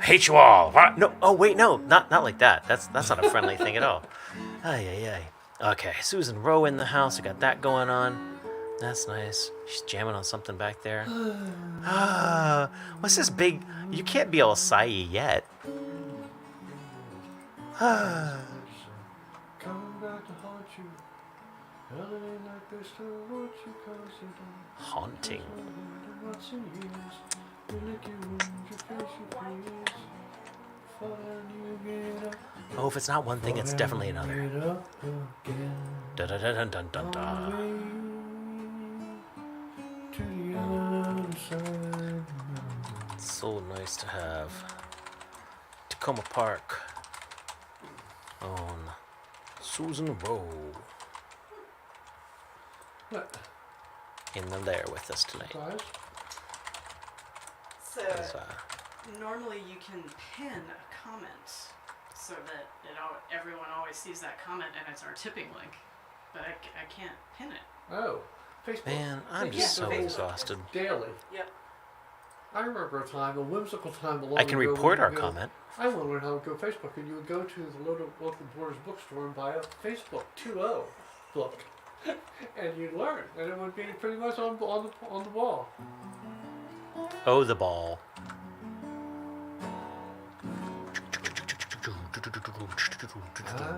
hate you all. No, oh wait, no, not like that. That's not a friendly thing at all. Ay, ay, ay. Okay, Susan Rowe in the house. I got that going on. That's nice. She's jamming on something back there. What's this big? You can't be all sighy yet. Coming back to haunt you. Holiday like this to haunt you constantly. Haunting. Months and years. You lick your wounds, your face, your fears. Fall down, you get up. Oh, if it's not one thing, it's definitely another. Get up again. Dun dun dun dun dun dun. To the other side. It's so nice to have Takoma Park on Susan Rowe What? in the Lair with us tonight. Guys? So, As, normally you can pin a comment so that everyone always sees that comment and it's our tipping link. But I can't pin it. Oh, Facebook. Man, I'm Yeah, just so Facebook. exhausted. Daily. Yep. I remember a time, a whimsical time a long I can ago report when our you go- comment. I want to learn how to go Facebook, and you would go to the local Borders bookstore and buy a Facebook 2.0 book, and you'd learn, and it would be pretty much on the wall. Oh, the ball. I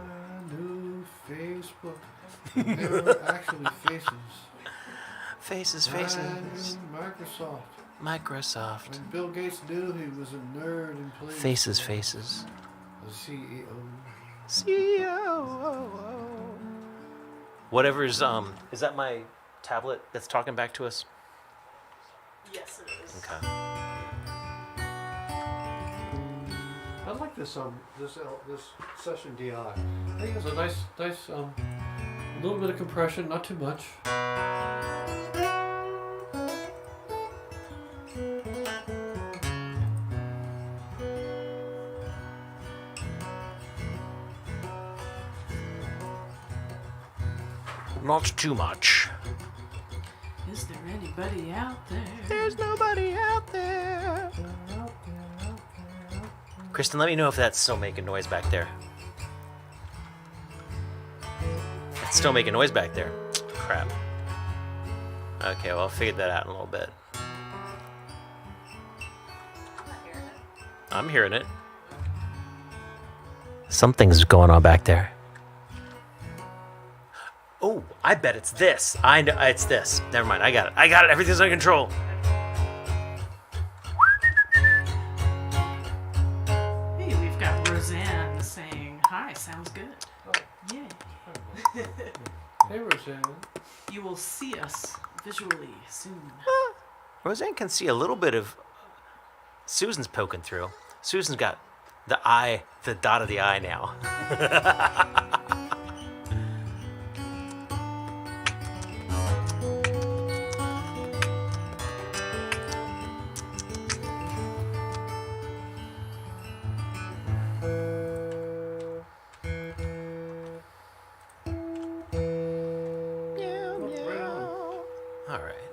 knew Facebook. They were actually faces. Faces, I faces. knew Microsoft. Microsoft. When Bill Gates knew he was a nerd and played Faces, faces. the CEO. CEO. Whatever's is that my tablet that's talking back to us? Yes, it is. Okay. I like this this session DI. I think it's a nice a little bit of compression, not too much. Not too much. Is there anybody out there? There's nobody out there. Kristen, let me know if that's still making noise back there. It's still making noise back there. Crap. Okay, well, I'll figure that out in a little bit. I'm hearing it. Something's going on back there. Oh, I bet it's this. I know it's this. Never mind. I got it. Everything's under control. Hey, we've got Roseanne saying, hi, sounds good. Oh, Yay. hey, Roseanne. You will see us visually soon. Roseanne can see a little bit of Susan's poking through. Susan's got the eye, the dot of the eye now.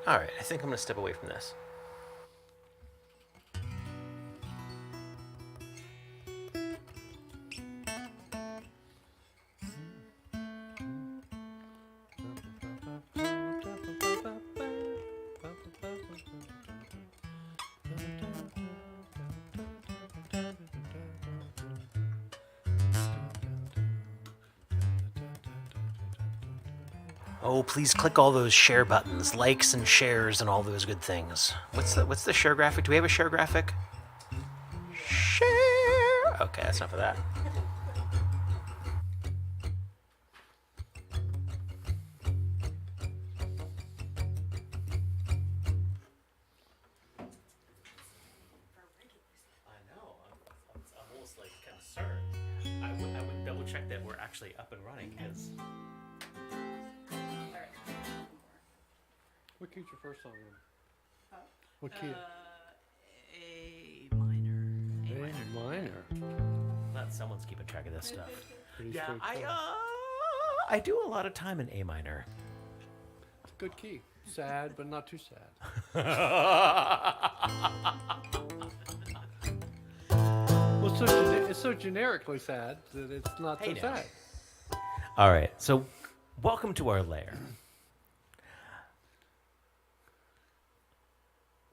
All right, I think I'm gonna step away from this. Oh, please click all those share buttons, likes and shares and all those good things. What's the share graphic? Do we have a share graphic? Share. Okay, that's enough of that. I know. I'm almost like concerned. I would double check that we're actually up and running because. What key's your first song in? What key? A minor. A minor. Glad someone's keeping track of this stuff. Pretty Yeah, straightforward. I do a lot of time in A minor. It's a good key. Sad, but not too sad. so generically sad that it's not Hey so now. sad. All right, so welcome to our lair.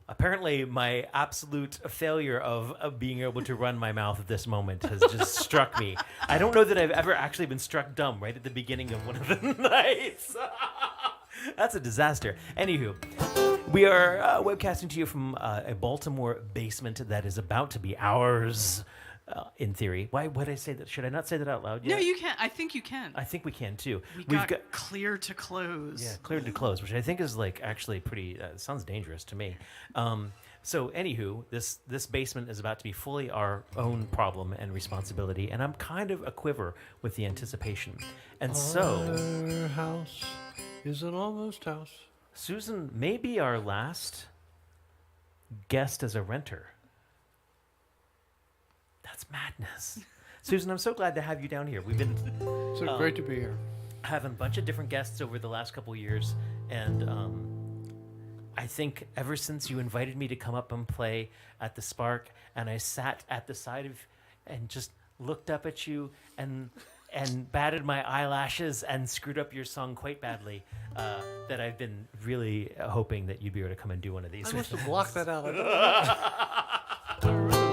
Apparently, my absolute failure of being able to run my mouth at this moment has just struck me. I don't know that I've ever actually been struck dumb right at the beginning of one of the nights. That's a disaster. Anywho, we are webcasting to you from a Baltimore basement that is about to be ours, in theory. Why would I say that? Should I not say that out loud yet? No, you can. I think you can. I think we can too. We've got clear to close. Yeah, cleared to close, which I think is like actually pretty. Sounds dangerous to me. So, anywho, this basement is about to be fully our own problem and responsibility, and I'm kind of a quiver with the anticipation. And so, Our house is an almost house. Susan may be our last guest as a renter. That's madness. Susan, I'm so glad to have you down here. We've been So great to be here. having a bunch of different guests over the last couple of years, and I think ever since you invited me to come up and play at the Spark, and I sat at the side of and just looked up at you and batted my eyelashes and screwed up your song quite badly, that I've been really hoping that you'd be able to come and do one of these. I with must have us. blocked that out. I don't remember that.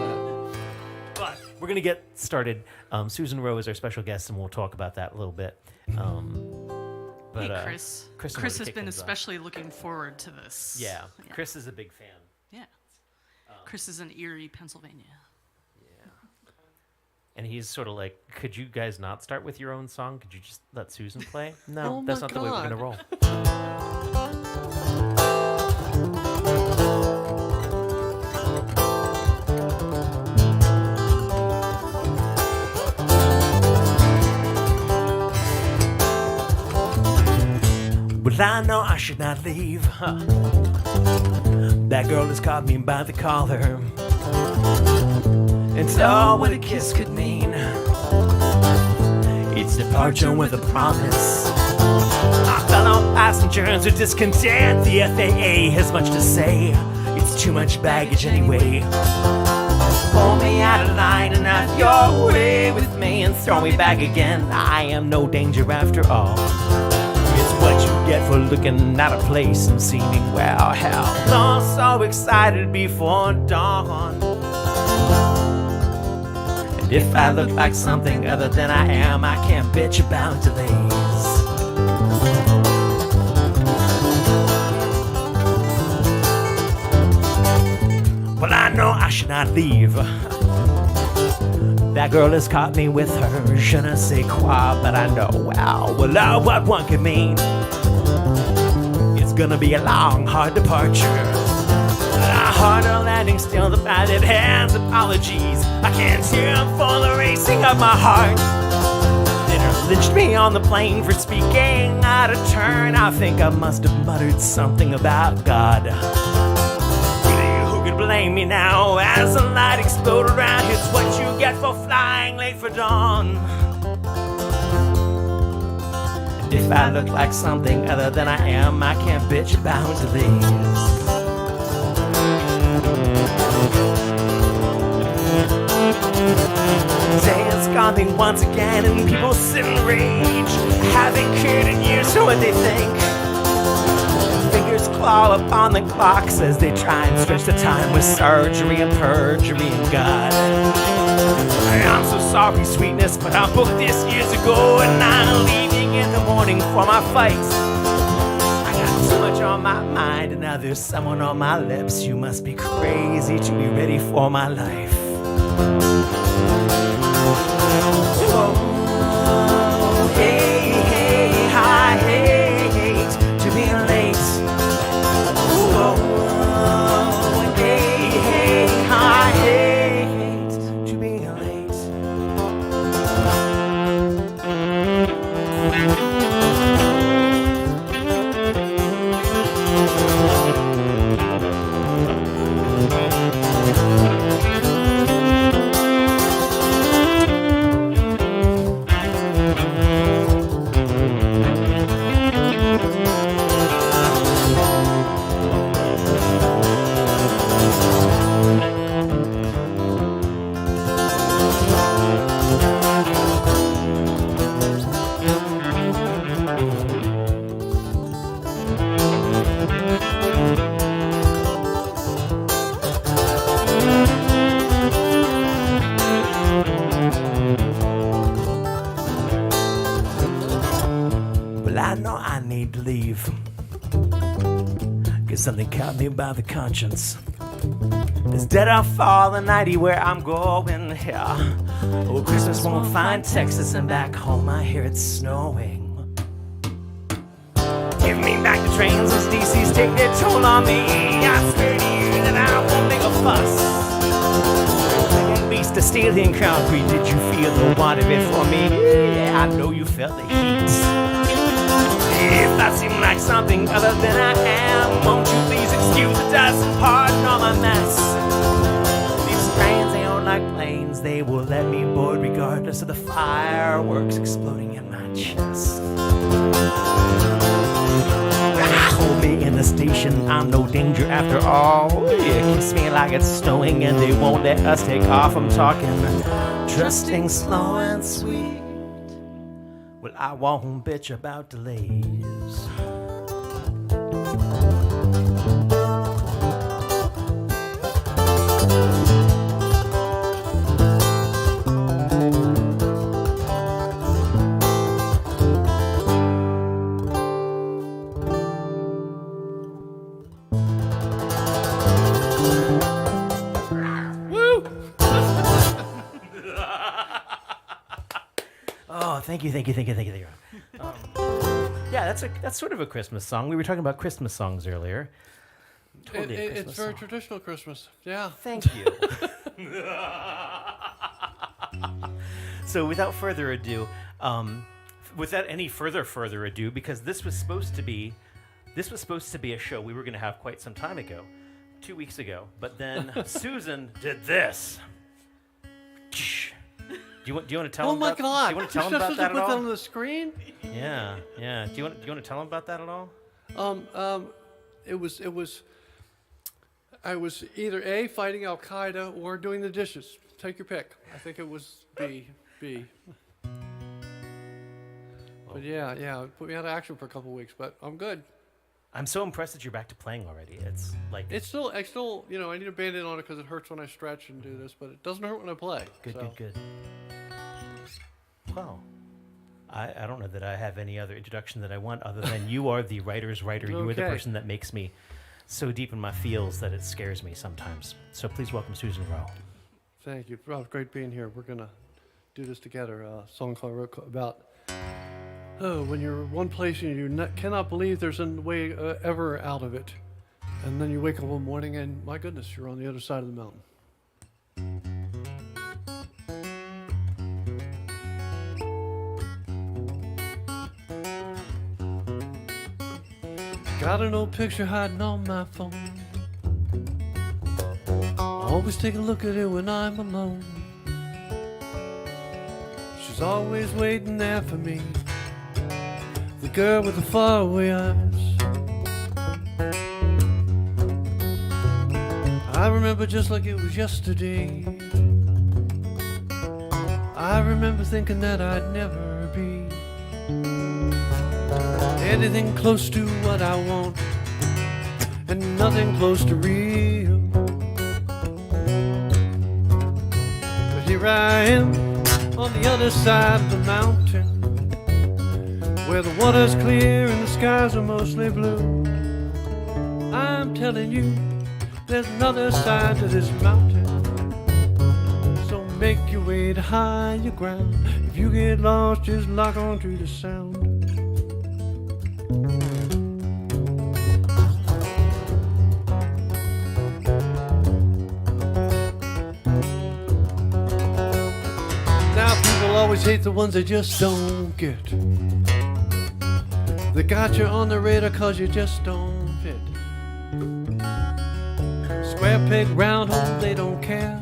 But we're going to get started. Susan Rowe is our special guest, and we'll talk about that a little bit. But, Hey, Chris. Chris Chris has been especially looking forward to this. Yeah, Chris is a big fan. Yeah. Chris is in Erie, Pennsylvania. And he's sort of like, could you guys not start with your own song? Could you just let Susan play? No, Oh that's my not the way we're going to God. roll. Well, I know I should not leave. Huh. That girl has caught me by the collar. It's all what a kiss could mean. It's departure with a promise. Our fellow passengers are discontent. The FAA has much to say. It's too much baggage anyway. Pull me out of line and have your way with me and throw me back again. I am no danger after all. It's what you get for looking out of place and seeming, well, hell, not so excited before dawn. And if I look like something other than I am, I can't bitch about delays. Well, I know I should not leave. That girl has caught me with her je ne sais quoi, but I know, well, what one could mean. It's gonna be a long, hard departure. A harder landing, still the padded hands, apologies. I can't hear for the racing of my heart. Dinner lynched me on the plane for speaking out of turn. I think I must have muttered something about God. Who could blame me now as the light exploded around? Here's what you get for flying late for dawn. And if I look like something other than I am, I can't bitch about delays. Day has gone me once again, and people sit in rage. Haven't cared in years for what they think. Fingers claw upon the clocks as they try and stretch the time with surgery and perjury and God. I'm so sorry, sweetness, but I booked this years ago, and I'm leaving in the morning for my fight. I got too much on my mind, and now there's someone on my lips. You must be crazy to be ready for my life. Oh, hey, hey, I hate to be late. Oh, hey, hey, I hate to be late. leave. 'Cause something caught me by the conscience. Instead I fall the nighty where I'm going here. Oh, Christmas won't find Texas, and back home I hear it's snowing. Give me back the trains, those DC's take their toll on me. I swear to you that I won't make a fuss. Like a beast of steel and concrete, did you feel the want of it for me? Yeah, I know you felt the heat. If I seem like something other than I am, won't you please excuse the dust and pardon all my mess? These trains, they aren't like planes, they will let me board regardless of the fireworks exploding in my chest. Hold me in the station, I'm no danger after all. Yeah, kiss me like it's snowing and they won't let us take off. I'm talking trusting slow and sweet. Well, I won't bitch about delays. Oh, thank you. Yeah, that's sort of a Christmas song. We were talking about Christmas songs earlier. Totally a Christmas It's very song. traditional Christmas. Yeah. Thank you. So without further ado, without any further ado, because this was supposed to be a show we were going to have quite some time ago, 2 weeks ago, but then Susan did this. Do you want to tell him? Oh my about, God! Do you want to tell him You're about supposed that to put at that all? on the screen? Yeah. Do you want to tell him about that at all? I was either A, fighting Al Qaeda, or doing the dishes. Take your pick. I think it was B. But yeah, it put me out of action for a couple of weeks, but I'm good. I'm so impressed that you're back to playing already. It's like I still, I need a Band-Aid on it because it hurts when I stretch and do this, but it doesn't hurt when I play. Good. Well, I don't know that I have any other introduction that I want other than you are the writer's writer. You are the Okay. person that makes me so deep in my feels that it scares me sometimes. So please welcome Susan Rowe. Thank you. Rob, great being here. We're going to do this together. A song I wrote about when you're one place and you cannot believe there's a way ever out of it. And then you wake up one morning and, my goodness, you're on the other side of the mountain. Got an old picture hiding on my phone. Always take a look at it when I'm alone. She's always waiting there for me. The girl with the faraway eyes. I remember just like it was yesterday. I remember thinking that I'd never be anything close to what I want, and nothing close to real. But here I am on the other side of the mountain, where the water's clear and the skies are mostly blue. I'm telling you, there's another side to this mountain. So make your way to higher ground. If you get lost, just lock on to the sound. Now people always hate the ones they just don't get. They got you on the radar cause you just don't fit. Square peg, round hole, they don't care.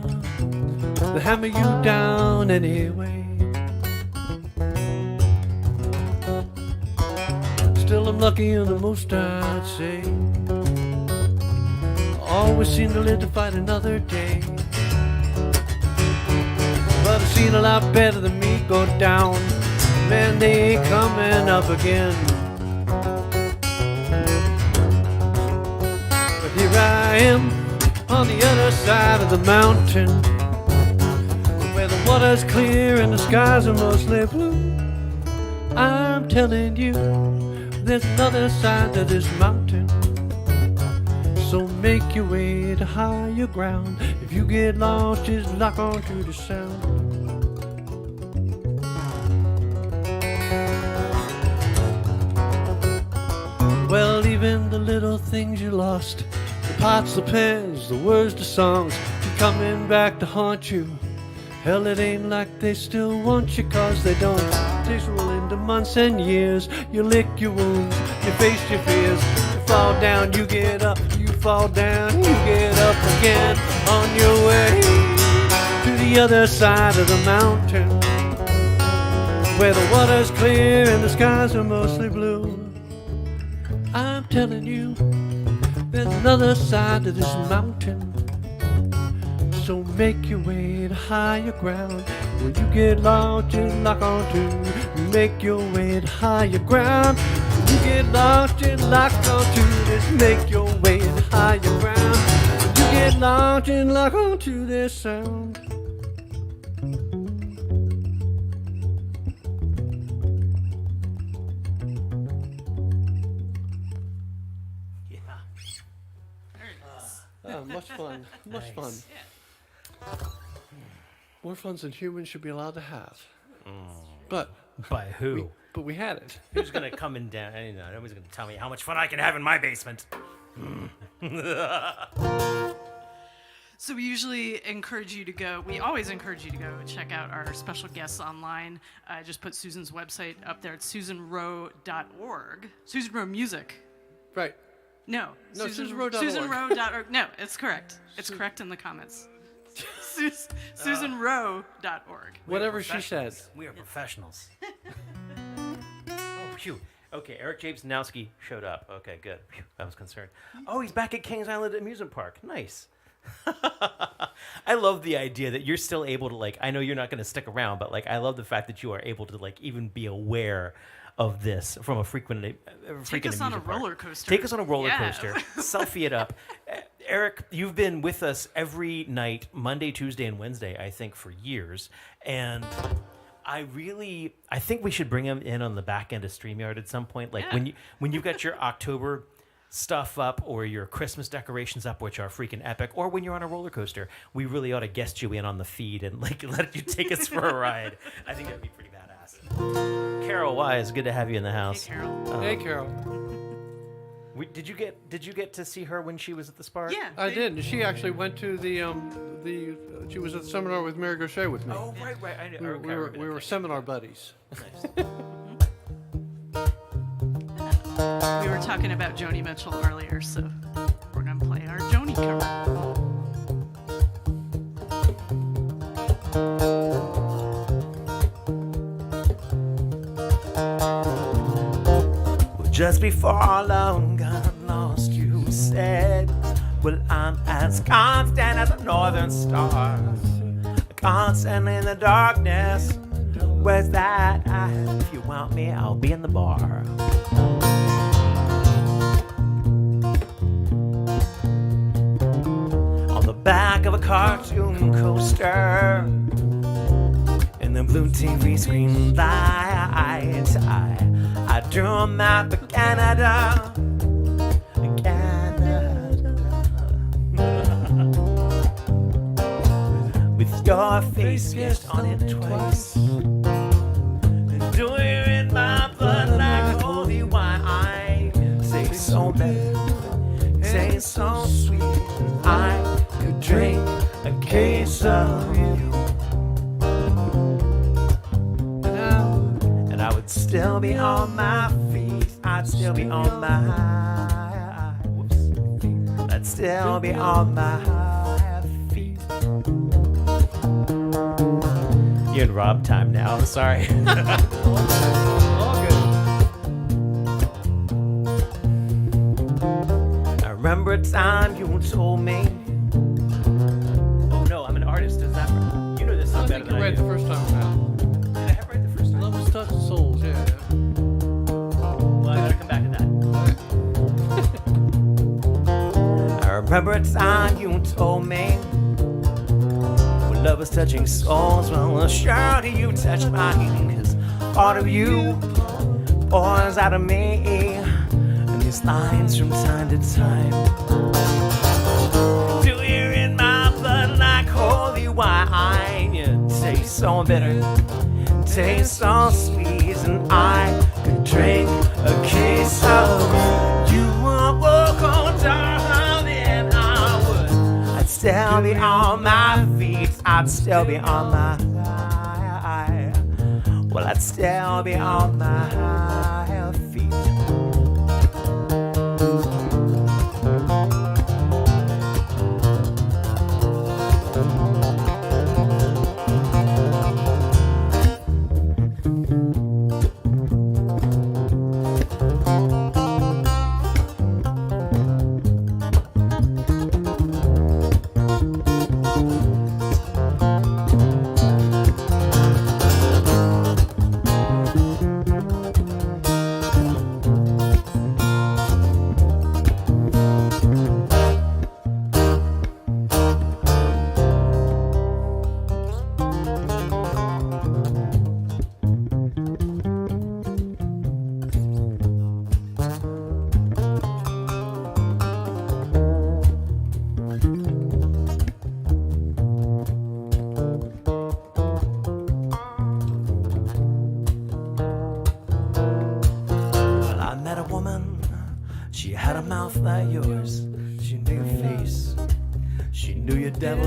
They hammer you down anyway. Still I'm lucky in the most, I'd say. Always seem to live to fight another day. But I've seen a lot better than me go down. Man, they ain't coming up again. But here I am on the other side of the mountain, where the water's clear and the skies are mostly blue. I'm telling you, There's another side to this mountain. So make your way to higher ground. If you get lost, just lock onto the sound. Well, even the little things you lost, the pots, the pens, the words, the songs, keep coming back to haunt you. Hell, it ain't like they still want you, 'cause they don't. Days roll into months and years. You lick your wounds, you face your fears. You fall down, you get up. You fall down, you get up again. On your way to the other side of the mountain, where the water's clear and the skies are mostly blue. I'm telling you, there's another side to this mountain. So make your way to higher ground. When you get lost, just lock on to. Make your way to higher ground. When you get lost, just lock on to. Just make your way to higher ground. When you get lost, just lock on to this sound. Much fun. Much fun. More fun than humans should be allowed to have. But By who? we had it. Who's gonna come in down? Nobody's gonna tell me how much fun I can have in my basement. So we usually encourage you to go. We always encourage you to go and check out our special guests online. I just put Susan's website up there. It's susanrowe.org. Susan Rowe Music. Right. No, SusanRowe.org. SusanRowe.org. No, it's correct. It's correct in the comments. SusanRowe.org. Whatever she said. We are professionals. Oh, phew. Okay, Eric James Nowski showed up. Okay, good. Phew, I was concerned. Oh, he's back at Kings Island Amusement Park. Nice. I love the idea that you're still able to, like, I know you're not going to stick around, but, like, I love the fact that you are able to, like, even be aware of this from a frequent Take us on a amusement park. roller coaster. Take us on a roller Yeah. coaster. Selfie it up. Eric, you've been with us every night, Monday, Tuesday, and Wednesday, I think, for years. And I think we should bring him in on the back end of StreamYard at some point. Like Yeah. when you've got your October stuff up or your Christmas decorations up, which are freaking epic, or when you're on a roller coaster, we really ought to guest you in on the feed and like let you take us for a ride. I think that'd be pretty badass. Carol Wise, good to have you in the house. Hey, Carol. Hey, Carol. Did you get to see her when she was at the Spark? Yeah. I did. She actually went to she was at the seminar with Mary Gaucher with me. Oh, right. I know. We were seminar buddies. Nice. We were talking about Joni Mitchell earlier, so we're going to play our Joni cover. Just before long got lost, you said, well, I'm as constant as a northern star, constant in the darkness. Where's that? If you want me, I'll be in the bar. On the back of a cartoon coaster, in the blue TV screen light, I drew a map of Canada. With your face sketched on it twice. And do it in my blood like holy wine. I say so bad, say so sweet. I could drink a case of you. And I would still be on my feet. I'd still be on my feet. I'd still be on my feet. You're in Rob time now. I'm sorry. All good. I remember a time you told me. Oh no, I'm an artist. Is that right? You know this I song better think you than I read do. the first time around. Did I have right the first time? Love is touching souls, yeah. Well, I gotta come back to that. I remember a time you told me. Love is touching souls, well, surely you touch mine. 'Cause part of you pours out of me, and these lines from time to time. Till you're in my blood like holy wine. You taste so bitter, taste so sweet, and I could drink a case of you. Oh, darling, I would. I'd still be on my feet. I'd still be on my well, I'd still be on my feet.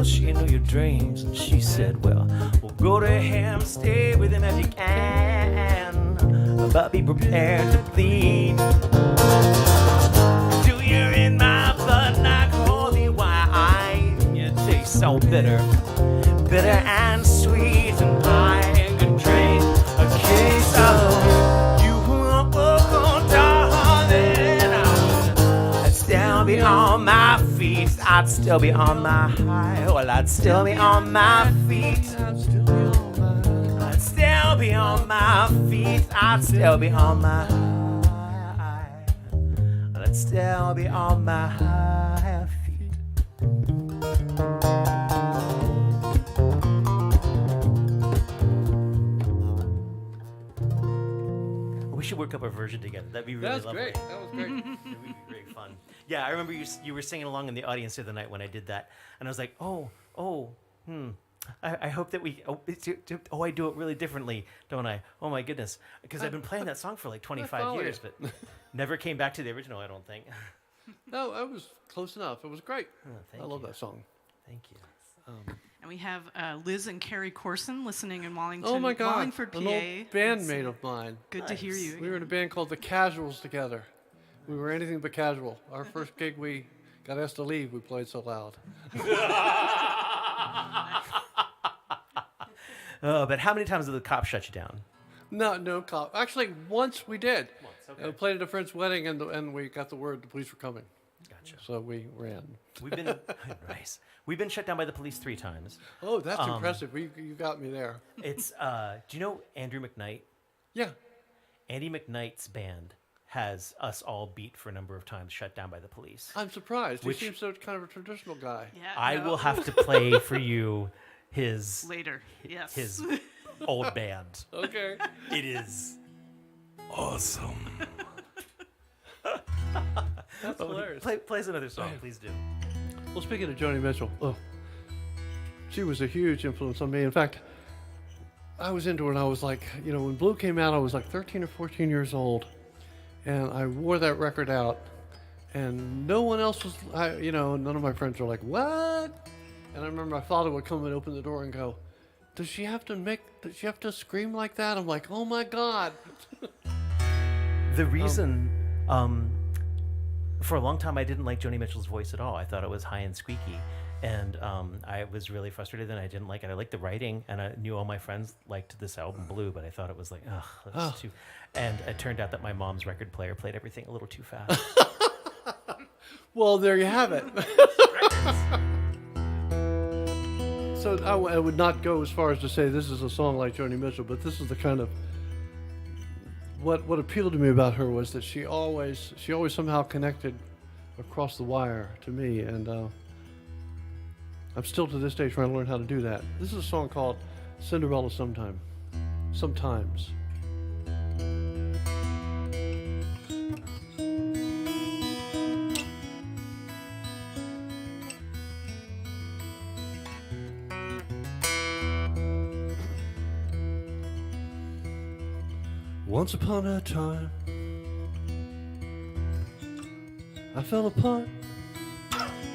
She knew your dreams, and she said, well, go to him, stay with him if you can, but be prepared to bleed. Till you're in my blood like holy wine. You taste so bitter, bitter and sweet, and I could drink a case of you. Oh, darling, I'd still be on my feet. I'd still be on my well, I'd still be on my feet. I'd still be on my feet. I'd still be on my I'd still be on my feet. We should work up a version together. That'd be really lovely. Great. That was great. It would be great fun. Yeah, I remember you were singing along in the audience the other night when I did that, and I was like, I hope that I do it really differently, don't I? Oh my goodness, because I've been playing that song for like 25 years, but never came back to the original, I don't think. No, I was close enough. It was great. Oh, I love that song. Thank you. And we have Liz and Carrie Corson listening in Wallington, Oh my God, Wallingford, PA. an old bandmate of mine. Good to hear you. We were in a band called The Casuals together. We were anything but casual. Our first gig, we got asked to leave. We played so loud. But how many times did the cops shut you down? No cop. Actually, once we did. Okay. We played at a friend's wedding, and we got the word the police were coming. Gotcha. So we ran. We've been nice. We've been shut down by the police 3 times. Oh, that's impressive. You got me there. It's do you know Andrew McKnight? Yeah. Andy McKnight's band has us all beat for a number of times, shut down by the police. I'm surprised. Which- He seems so kind of a traditional guy. Yeah, I no. will have to play for you his Later, yes. his old band. Okay. It is awesome. That's hilarious. Play us another song, please do. Well, speaking of Joni Mitchell, she was a huge influence on me. In fact, I was into her when I was like, when Blue came out, I was like 13 or 14 years old. And I wore that record out. And no one else was, none of my friends were like, what? And I remember my father would come and open the door and go, does she have to scream like that? I'm like, oh my God. The reason, for a long time, I didn't like Joni Mitchell's voice at all. I thought it was high and squeaky. And I was really frustrated and I didn't like it. I liked the writing, and I knew all my friends liked this album, Blue, but I thought it was like, that's too... And it turned out that my mom's record player played everything a little too fast. Well, there you have it. So I would not go as far as to say this is a song like Joni Mitchell, but this is the kind of... What appealed to me about her was that she always somehow connected across the wire to me, and I'm still to this day trying to learn how to do that. This is a song called Cinderella Sometimes. Once upon a time, I fell apart,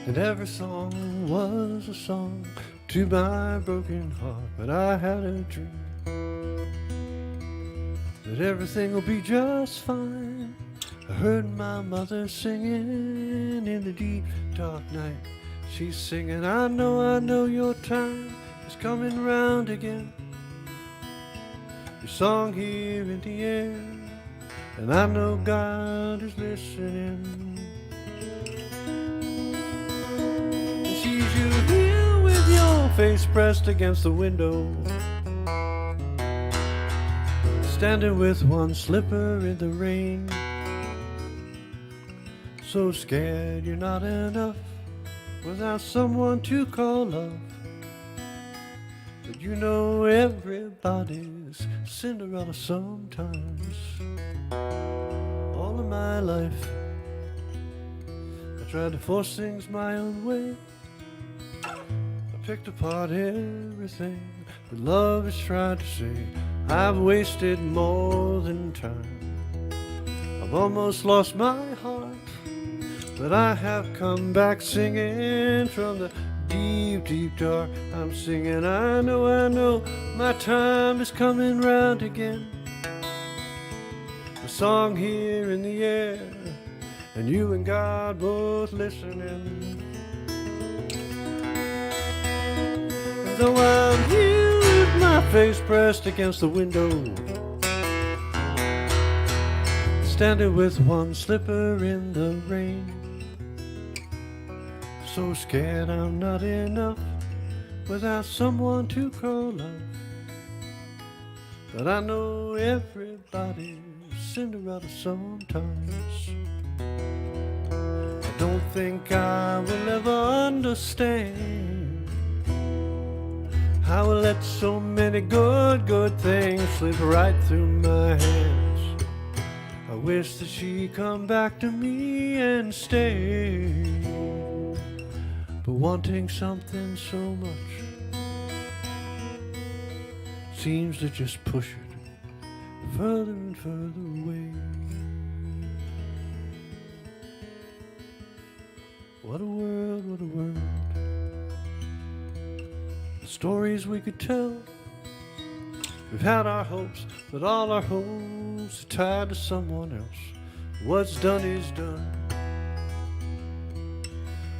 and every song was a song to my broken heart. But I had a dream that everything will be just fine. I heard my mother singing in the deep dark night. She's singing, I know your time is coming round again. Your song here in the air, and I know God is listening. And sees you here with your face pressed against the window, standing with one slipper in the rain. So scared you're not enough without someone to call love. But you know everybody's Cinderella sometimes. All of my life I tried to force things my own way. I picked apart everything that love has tried to say. I've wasted more than time. I've almost lost my heart, but I have come back singing from the deep, deep dark. I'm singing, I know, my time is coming round again. A song here in the air, and you and God both listening. And though I'm here with my face pressed against the window, standing with one slipper in the rain, so scared I'm not enough without someone to call love. But I know everybody's Cinderella sometimes. I don't think I will ever understand how I let so many good things slip right through my hands. I wish that she'd come back to me and stay. But wanting something so much seems to just push it further and further away. What a world, what a world. The stories we could tell. We've had our hopes, but all our hopes are tied to someone else. What's done is done.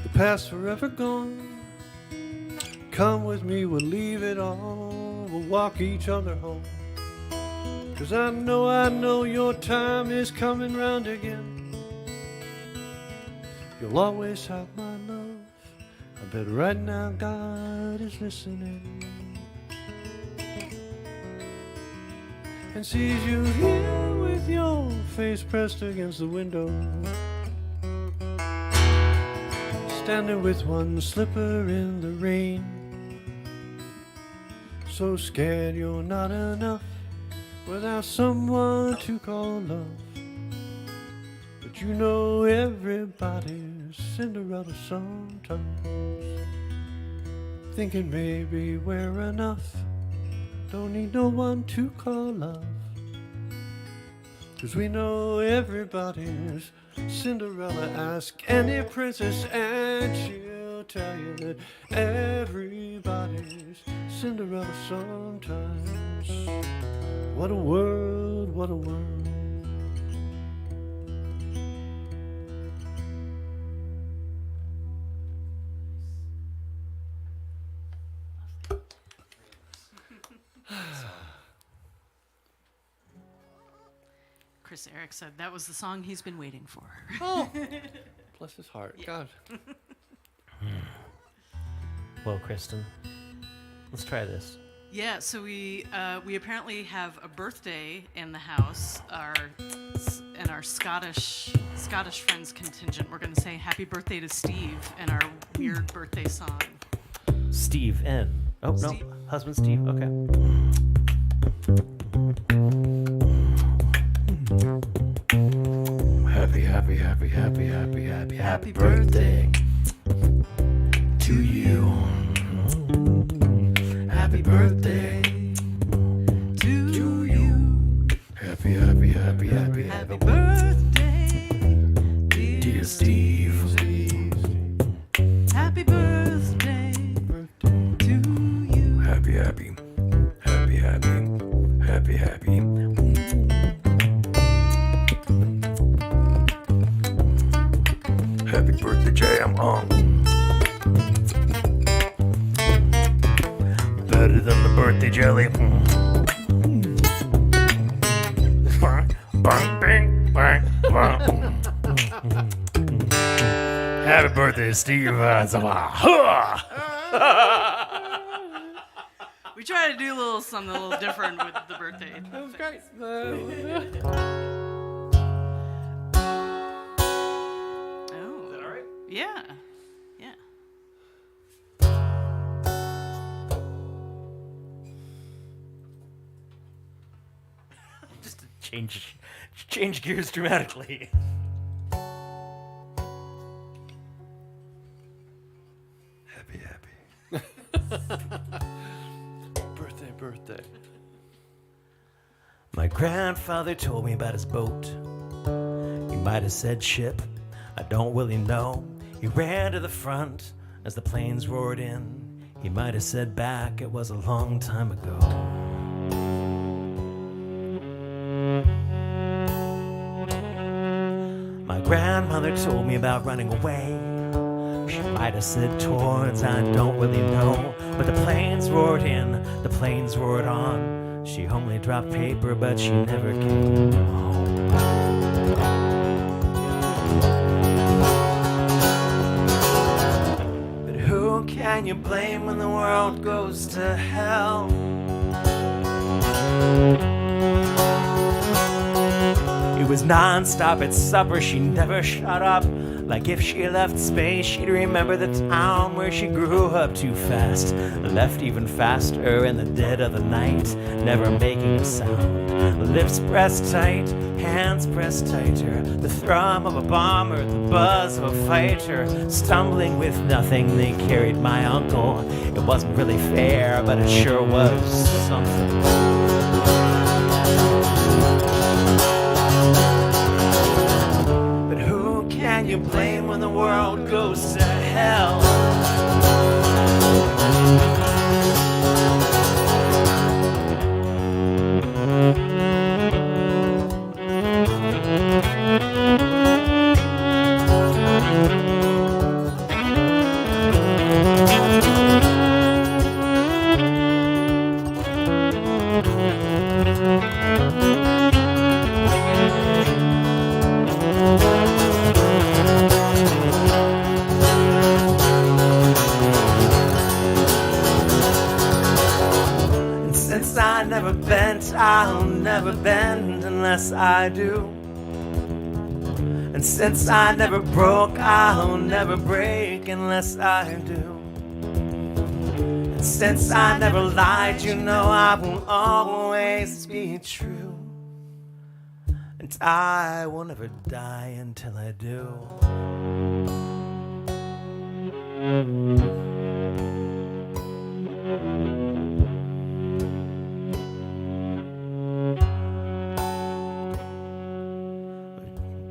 The past forever gone. Come with me, we'll leave it all. We'll walk each other home. 'Cause I know your time is coming round again. You'll always have my love. I bet right now God is listening and sees you here with your face pressed against the window, standing with one slipper in the rain, so scared you're not enough without someone to call love. But you know everybody's Cinderella sometimes, thinking maybe we're enough, don't need no one to call love. 'Cause we know everybody's Cinderella. Ask any princess and she'll tell you that everybody's Cinderella sometimes. What a world, what a world. Chris Eric said that was the song he's been waiting for. Oh, bless his heart. God. Well, Kristen, let's try this. Yeah, so we apparently have a birthday in the house. Our Scottish friends contingent. We're going to say happy birthday to Steve and our weird birthday song. Steve N. Oh, Steve. no. Husband Steve. Okay. Happy birthday to you. Happy birthday to you. Happy happy, happy, happy, happy, happy, happy. Happy birthday, jam on. Better than the birthday jelly. Happy birthday, Steve. We try to do something a little different with the birthday. That was great. Oh. Is that all right? Yeah. Yeah. Just to change gears dramatically. Happy, happy. Birthday. My grandfather told me about his boat. He might have said ship, I don't really know. He ran to the front as the planes roared in. He might have said back, it was a long time ago. My grandmother told me about running away. She might have said towards, I don't really know. But the planes roared in, the planes roared on. She only dropped paper, but she never came home. But who can you blame when the world goes to hell? It was non-stop at supper, she never shut up. Like if she left space, she'd remember the town where she grew up too fast. Left even faster in the dead of the night, never making a sound. Lips pressed tight, hands pressed tighter. The thrum of a bomber, the buzz of a fighter. Stumbling with nothing, they carried my uncle. It wasn't really fair, but it sure was something. Can you blame when the world goes to hell? I'll never bend unless I do. And since I never broke, I'll never break unless I do. And since I never lied, you know I will always be true. And I will never die until I do.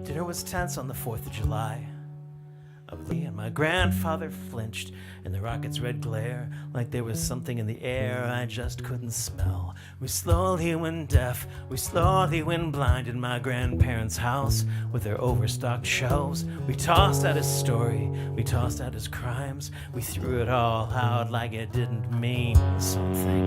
Dinner was tense on the 4th of July. And my grandfather flinched in the rocket's red glare, like there was something in the air I just couldn't smell. We slowly went deaf, we slowly went blind in my grandparents' house with their overstocked shelves. We tossed out his story, we tossed out his crimes, we threw it all out like it didn't mean something.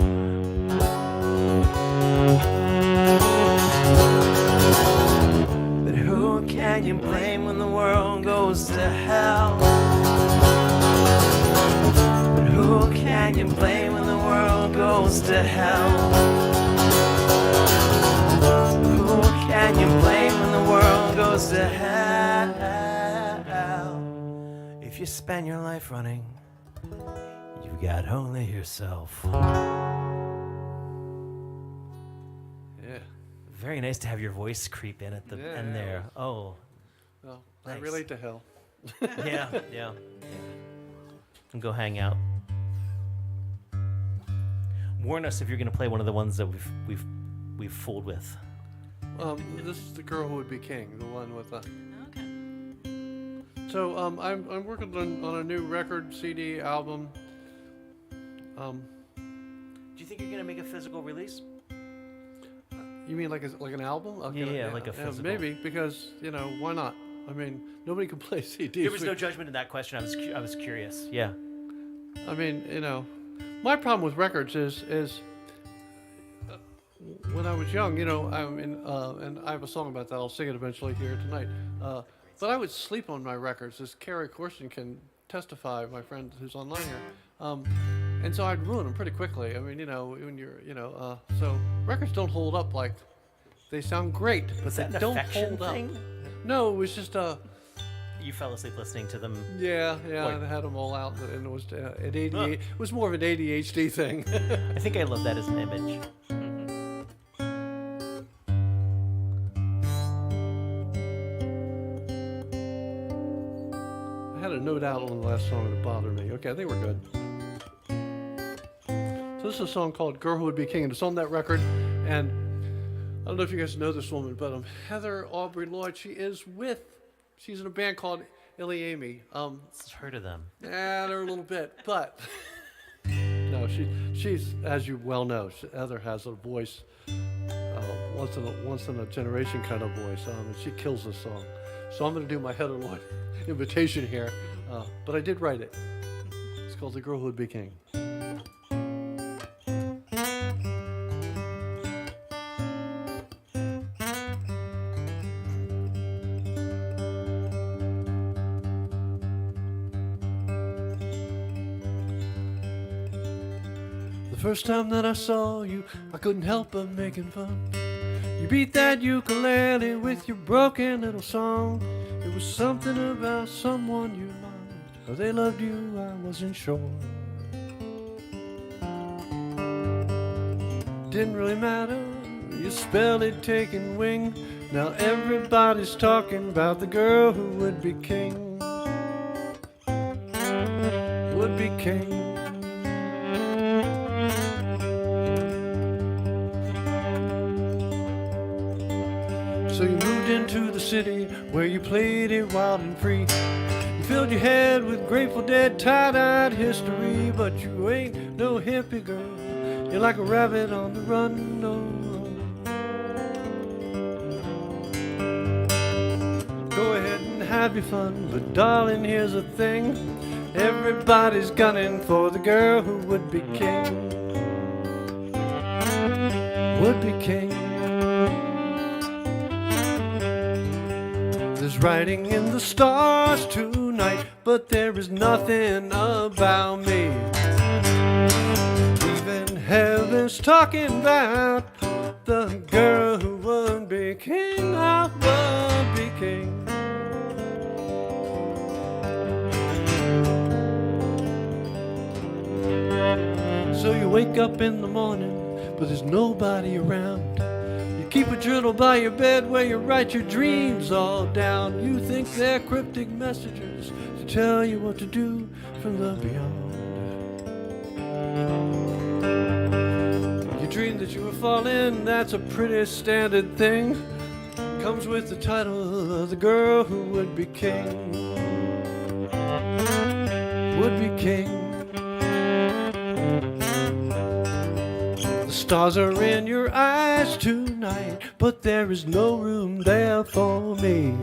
But who can you blame when the world goes to hell? But who can you blame when the world goes to hell? Who can you blame when the world goes to hell? If you spend your life running, you've got only yourself. Yeah. Very nice to have your voice creep in at the end there. Oh, Well, nice. I relate to hell. yeah. And go hang out. Warn us if you're going to play one of the ones that we've fooled with. This is the girl who would be king, the one with the. Okay. So I'm working on a new record, CD, album. you think you're gonna make a physical release? You mean like an album? Okay, Yeah, like a physical. maybe, because, why not? I mean, nobody can play CDs. There was no judgment in that question. I was curious. Yeah. I mean, my problem with records is when I was young, I mean, and I have a song about that. I'll sing it eventually here tonight. But I would sleep on my records, as Carrie Corson can testify, my friend who's online here. And so I'd ruin them pretty quickly. I mean, when you're, so records don't hold up like they sound great, but Was that they an don't affection hold thing? up. No, it was just You fell asleep listening to them. yeah, Like- I had them all out, and it was an ADHD. It was more of an ADHD thing. I think I love that as an image. I had a note out on the last song that bothered me. Okay, I think we're good. So this is a song called "Girl Who Would Be King," and it's on that record. And I don't know if you guys know this woman, but Heather Aubrey Lloyd. She's in a band called Illy Amy. I've heard of them. Yeah, they're a little bit, but no, she's, as you well know, Heather has a voice, once in a generation kind of voice, and she kills this song. So I'm going to do my Heather Lloyd invitation here, but I did write it. It's called "The Girl Who Would Be King." The first time that I saw you, I couldn't help but making fun. You beat that ukulele with your broken little song. It was something about someone you loved, or they loved you, I wasn't sure. Didn't really matter, your spell had taken wing. Now everybody's talking about the girl who would be king. Would be king. So you moved into the city where you played it wild and free. You filled your head with Grateful Dead tie-dyed history, but you ain't no hippie girl. You're like a rabbit on the run. No. Go ahead and have your fun, but darling, here's the thing. Everybody's gunning for the girl who would be king. Would be king. There's writing in the stars tonight, but there is nothing about me. Even heaven's talking about the girl who would be king. I would be king. So you wake up in the morning, but there's nobody around. Keep a journal by your bed where you write your dreams all down. You think they're cryptic messages to tell you what to do from the beyond. You dream that you were falling, that's a pretty standard thing. Comes with the title of the girl who would be king. Would be king. The stars are in your eyes tonight, but there is no room there for me.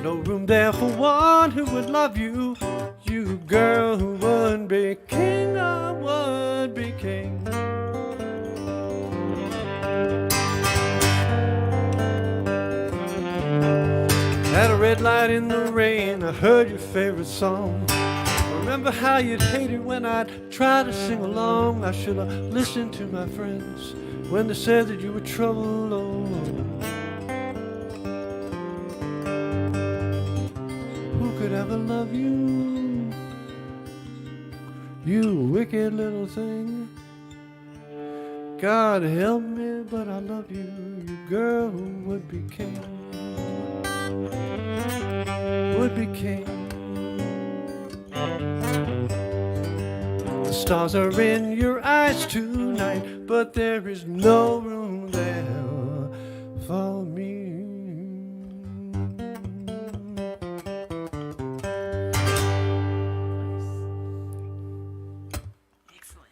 No room there for one who would love you. You girl who would be king, I would be king. At a red light in the rain, I heard your favorite song. Remember how you'd hate it when I'd try to sing along. I should have listened to my friends when they said that you were trouble. Who could ever love you? You wicked little thing. God help me, but I love you. You girl who would be king. Would be king. The stars are in your eyes tonight, but there is no room there for me. Excellent.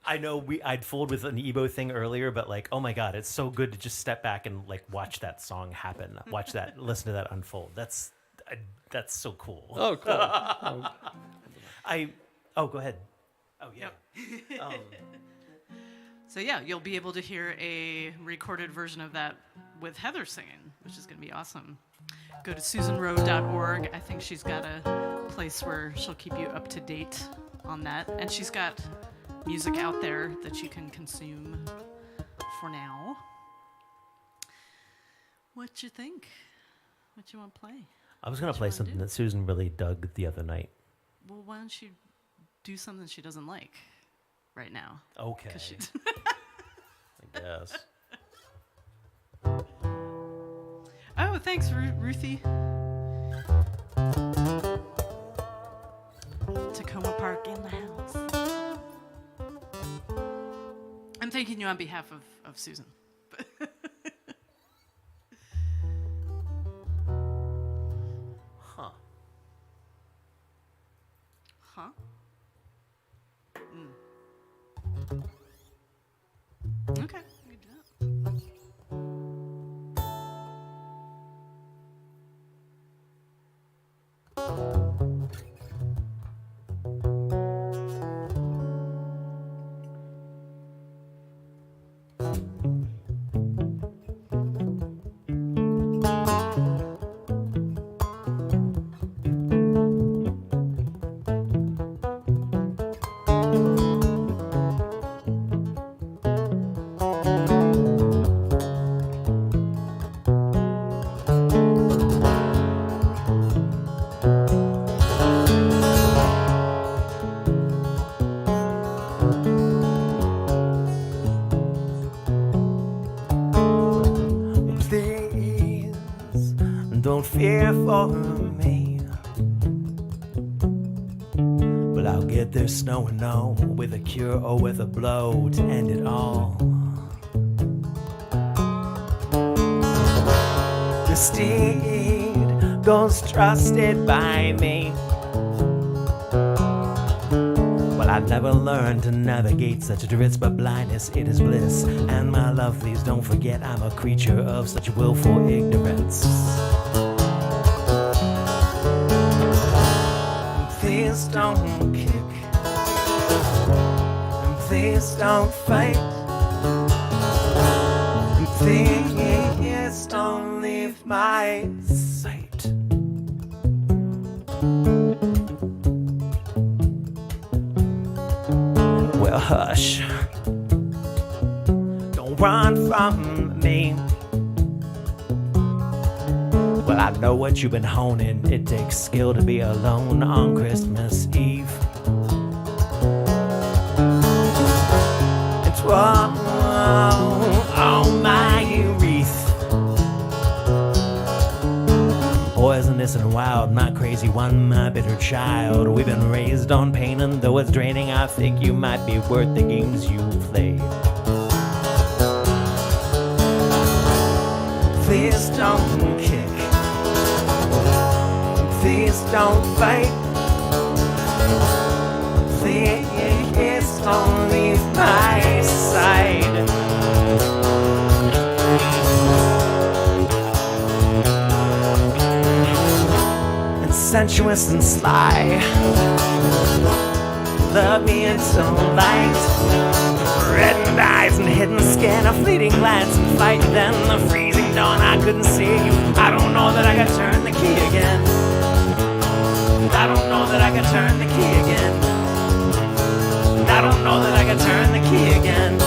I know I'd fooled with an Ebo thing earlier, but like, oh my God, it's so good to just step back and like watch that song happen, listen to that unfold. That's so cool. Oh, cool. Go ahead. Oh yeah. So yeah, you'll be able to hear a recorded version of that with Heather singing, which is going to be awesome. Go to SusanRowe.org. I think she's got a place where she'll keep you up to date on that, and she's got music out there that you can consume for now. What you think? What you want to play? I was gonna play something that Susan really dug the other night. Well, why don't you do something she doesn't like right now? Okay. 'Cause she I guess. Oh, thanks, Ruthie. Takoma Park in the house. I'm thanking you on behalf of Susan. Huh. Huh? Okay, we can do that. Don't fear for me, but I'll get there snow and no, with a cure or with a blow to end it all. The steed goes trusted by me, well, I never learned to navigate such drifts, but blindness, it is bliss. And my love, please don't forget I'm a creature of such willful ignorance. Please don't kick, and please don't fight, and please don't leave my sight. Well, hush, don't run from me. Well, I know what you've been honing. It takes skill to be alone on Christmas Eve. It's on my wreath. Poisonous and wild, my crazy one, my bitter child. We've been raised on pain, and though it's draining, I think you might be worth the games you played. Please don't kick. Please don't fight. Please don't leave my side. And sensuous and sly, love me into light. Reddened eyes and hidden skin, a fleeting glance and fight. Then the freezing dawn, I couldn't see you. I don't know that I could turn the key again. I don't know that I can turn the key again. I don't know that I can turn the key again.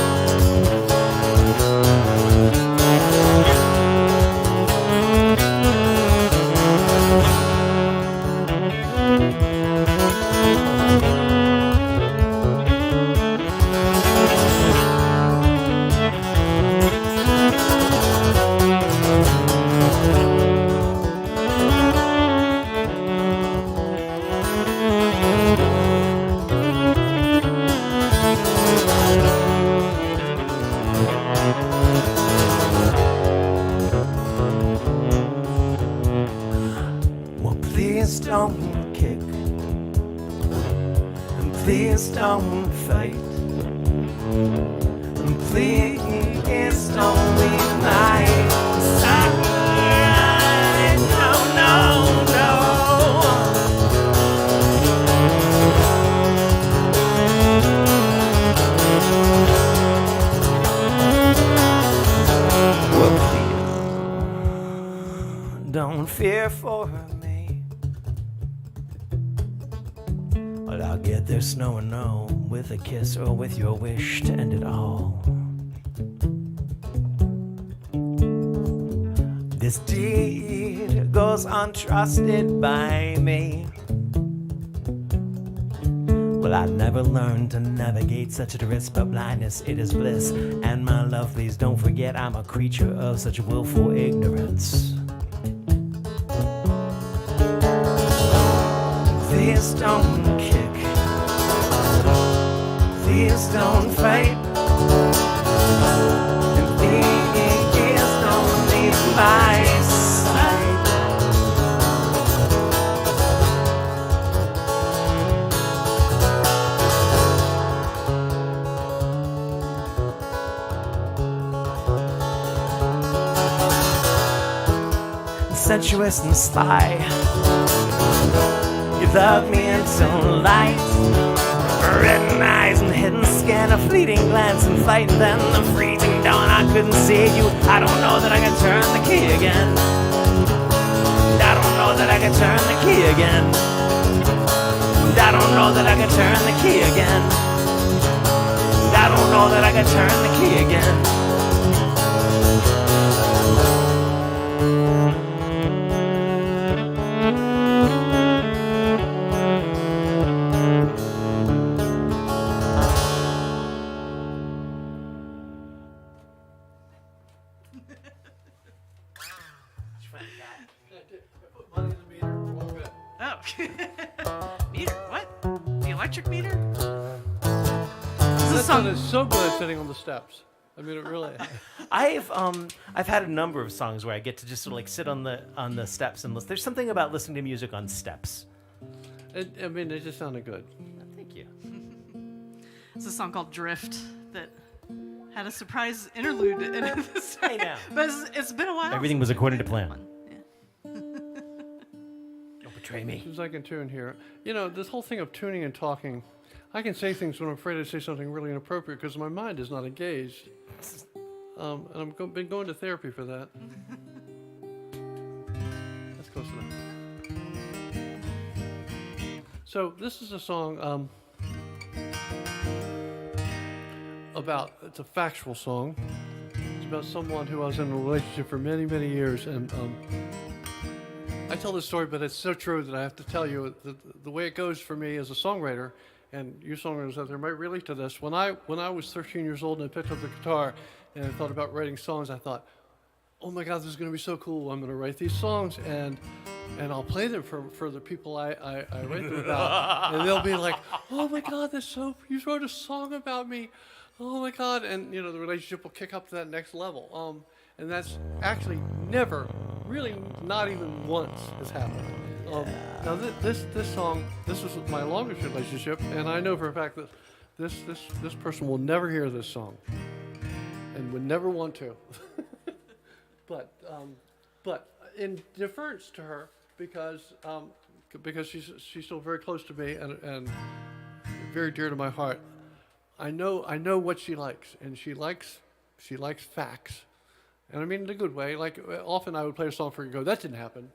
Please don't kick, and please don't fight, Please don't leave my side. No, no, no. Well, please, don't fear for me. Well, I'll get there, snow or no, with a kiss or with your wish to end it all. This deed goes untrusted by me. Well, I never learned to navigate such a risk, but blindness, it is bliss. And my love, please don't forget, I'm a creature of such willful ignorance. Please don't kick. Please don't fight. And please don't leave my side. Sensuous and sly, you love me until light. Red eyes and hidden skin, a fleeting glance and flight, and then the freezing dawn. I couldn't see you. I don't know that I can turn the key again. I don't know that I can turn the key again. I don't know that I can turn the key again. I don't know that I can turn the key again. Oh. Meter? What? The electric meter? That song is so good sitting on the steps. I mean, it really. I've had a number of songs where I get to just sort of like sit on the steps and listen. There's something about listening to music on steps. I mean, it just sounded good. Thank you. It's a song called Drift that had a surprise interlude in it this time. I know. But it's been a while. Everything was according to plan. Yeah. Don't betray me. As soon as I can tune here. You know, this whole thing of tuning and talking, I can say things when I'm afraid to say something really inappropriate because my mind is not engaged. And I've been going to therapy for that. That's close enough. So this is a song it's a factual song. It's about someone who I was in a relationship for many, many years. And I tell this story, but it's so true that I have to tell you the way it goes for me as a songwriter, and you songwriters out there might relate to this. When I was 13 years old and I picked up the guitar and I thought about writing songs, I thought, oh my God, this is going to be so cool. I'm going to write these songs and I'll play them for the people I write them about. And they'll be like, oh my God, you wrote a song about me. Oh my God. And, you know, the relationship will kick up to that next level. And that's actually never, really not even once has happened. Now this song, this was my longest relationship, and I know for a fact that this person will never hear this song and would never want to. But in deference to her, because she's still very close to me and very dear to my heart, I know what she likes, and she likes facts, and I mean in a good way. Like often I would play a song for her and go, that didn't happen.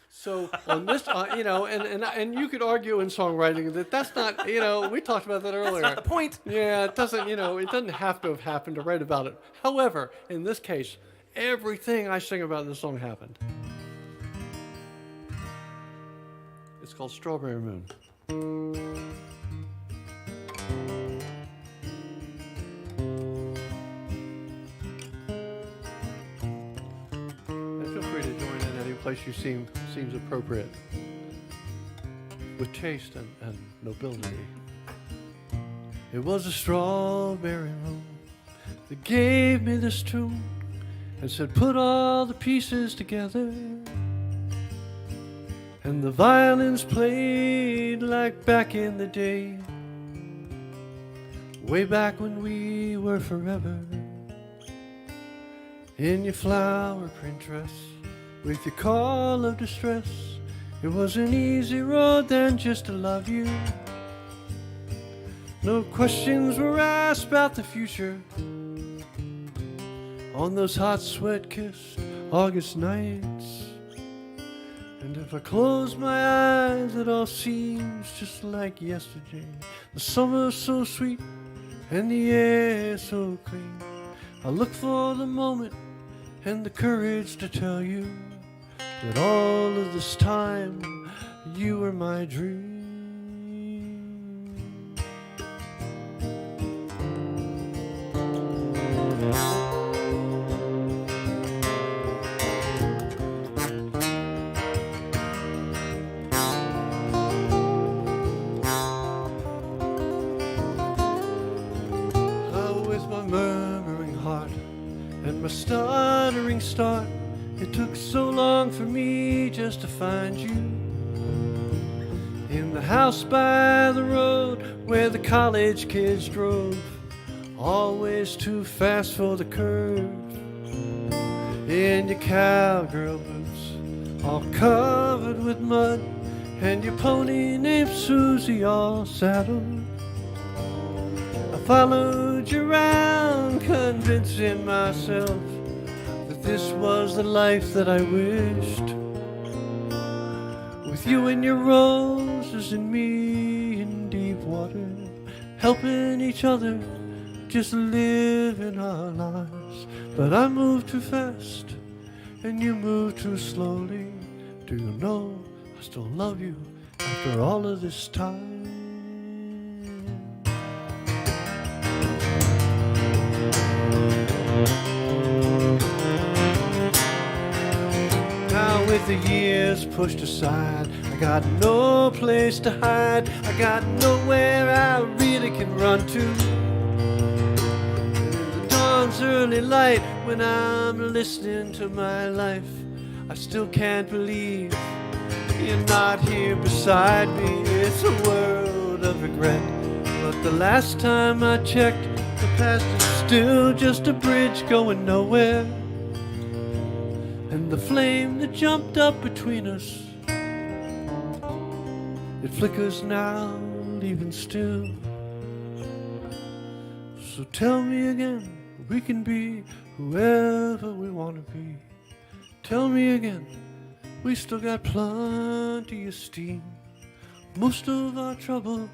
So on this, you know, and you could argue in songwriting that that's not, you know, we talked about that earlier. That's not the point. Yeah, it doesn't, you know, it doesn't have to have happened to write about it. However, in this case, everything I sing about in this song happened. It's called Strawberry Moon. And feel free to join in any place you seems appropriate, with taste and nobility. It was a strawberry moon that gave me this tune and said, put all the pieces together. And the violins played like back in the day way back when we were forever. In your flower print dress, with your call of distress, it was an easy road then just to love you. No questions were asked about the future on those hot sweat-kissed August nights. And if I close my eyes, it all seems just like yesterday. The summer's so sweet and the air so clean. I look for the moment and the courage to tell you that all of this time you were my dream. My stuttering start, it took so long for me just to find you. In the house by the road where the college kids drove, always too fast for the curve. In your cowgirl boots, all covered with mud, and your pony named Susie all saddled. I followed you around, convincing myself that this was the life that I wished. With you and your roses and me in deep water, helping each other, just living our lives. But I moved too fast and you moved too slowly. Do you know I still love you after all of this time? Now with the years pushed aside, I got no place to hide. I got nowhere I really can run to. And in the dawn's early light, when I'm listening to my life, I still can't believe you're not here beside me. It's a world of regret, but the last time I checked, the past is still just a bridge going nowhere. And the flame that jumped up between us, it flickers now, even still. So tell me again, we can be whoever we want to be. Tell me again, we still got plenty of steam. Most of our trouble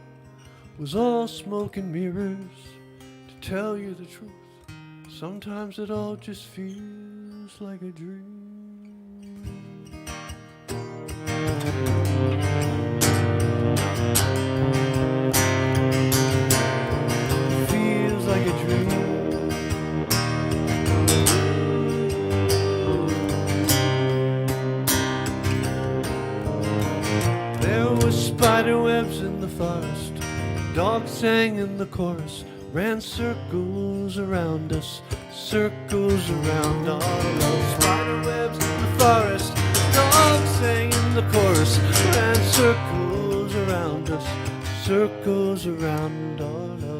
was all smoke and mirrors. To tell you the truth, sometimes it all just feels like a dream. Feels like a dream. There were spider webs in the forest, dogs sang in the chorus, ran circles around us, circles around all those spider webs in the forest. Dogs sang in the chorus, ran circles around us, circles around all of us.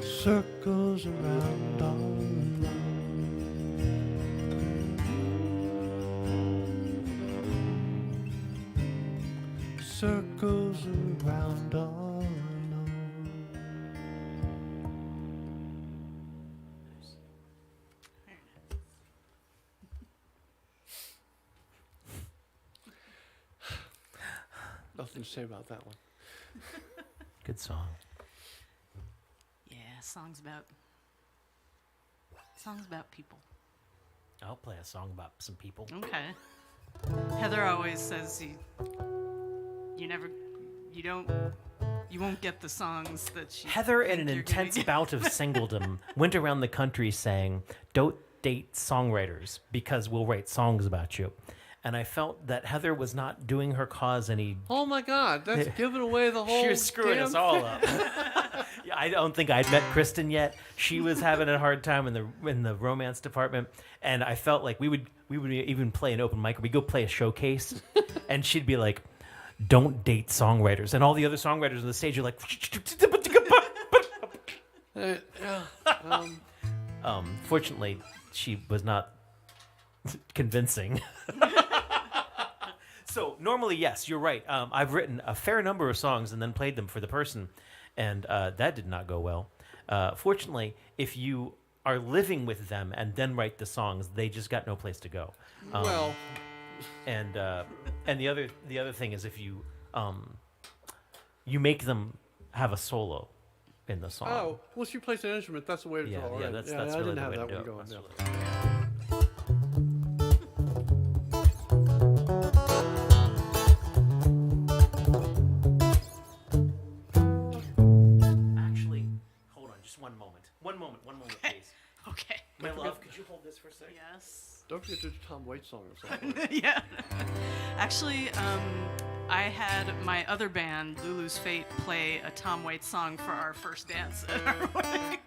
Circles around all of us. Circles around all alone. Nothing to say about that one. Good song. Yeah, songs about people. I'll play a song about some people. Okay. Heather always says you won't get the songs that she. Heather, in think an you're gonna intense get. bout of singledom, went around the country saying, "Don't date songwriters because we'll write songs about you." And I felt that Heather was not doing her cause any. Oh my God, that's giving away the whole. She was screwing us all up. Yeah, I don't think I'd met Kristen yet. She was having a hard time in the romance department, and I felt like we would we would even play an open mic. We'd go play a showcase, and she'd be like, "Don't date songwriters," and all the other songwriters on the stage are like, fortunately, she was not convincing. So normally, yes, you're right. I've written a fair number of songs and then played them for the person, and that did not go well. Fortunately, if you are living with them and then write the songs, they just got no place to go. And the other thing is if you you make them have a solo in the song. Oh, well, she plays an instrument. That's the way to go. Yeah, that's I really didn't the have way that to do one it. going. That's No. really- Actually, hold on, just one moment. One moment, please. Okay. My love, could you hold this for a second? Yes. Don't forget the Tom Waits song or something. Yeah. Actually, I had my other band, Lulu's Fate, play a Tom Waits song for our first dance at our wedding.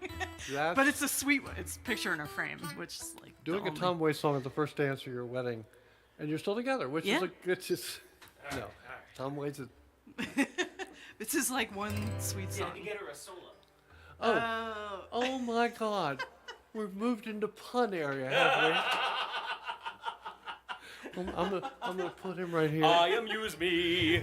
But it's a sweet one. It's Picture in a Frame, which is like Doing a Tom Waits song at the first dance of your wedding, and you're still together, which Yeah. is it's just no. Tom Waits is. This is like one sweet song. get her a solo. Oh my God, we've moved into pun area, haven't we? I'm gonna put him right here. Amuse me.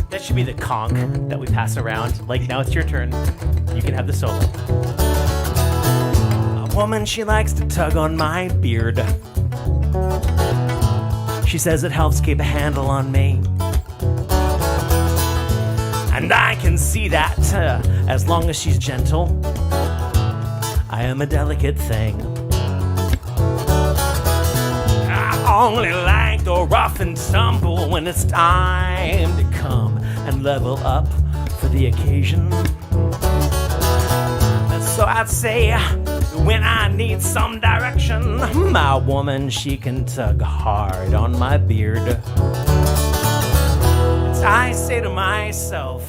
That should be the conch that we pass around. Like, now it's your turn. You can have the solo. A woman, she likes to tug on my beard. She says it helps keep a handle on me. And I can see that as long as she's gentle, I am a delicate thing. I only like the rough and tumble when it's time to come and level up for the occasion. And so I'd say, when I need some direction, my woman, she can tug hard on my beard. I say to myself,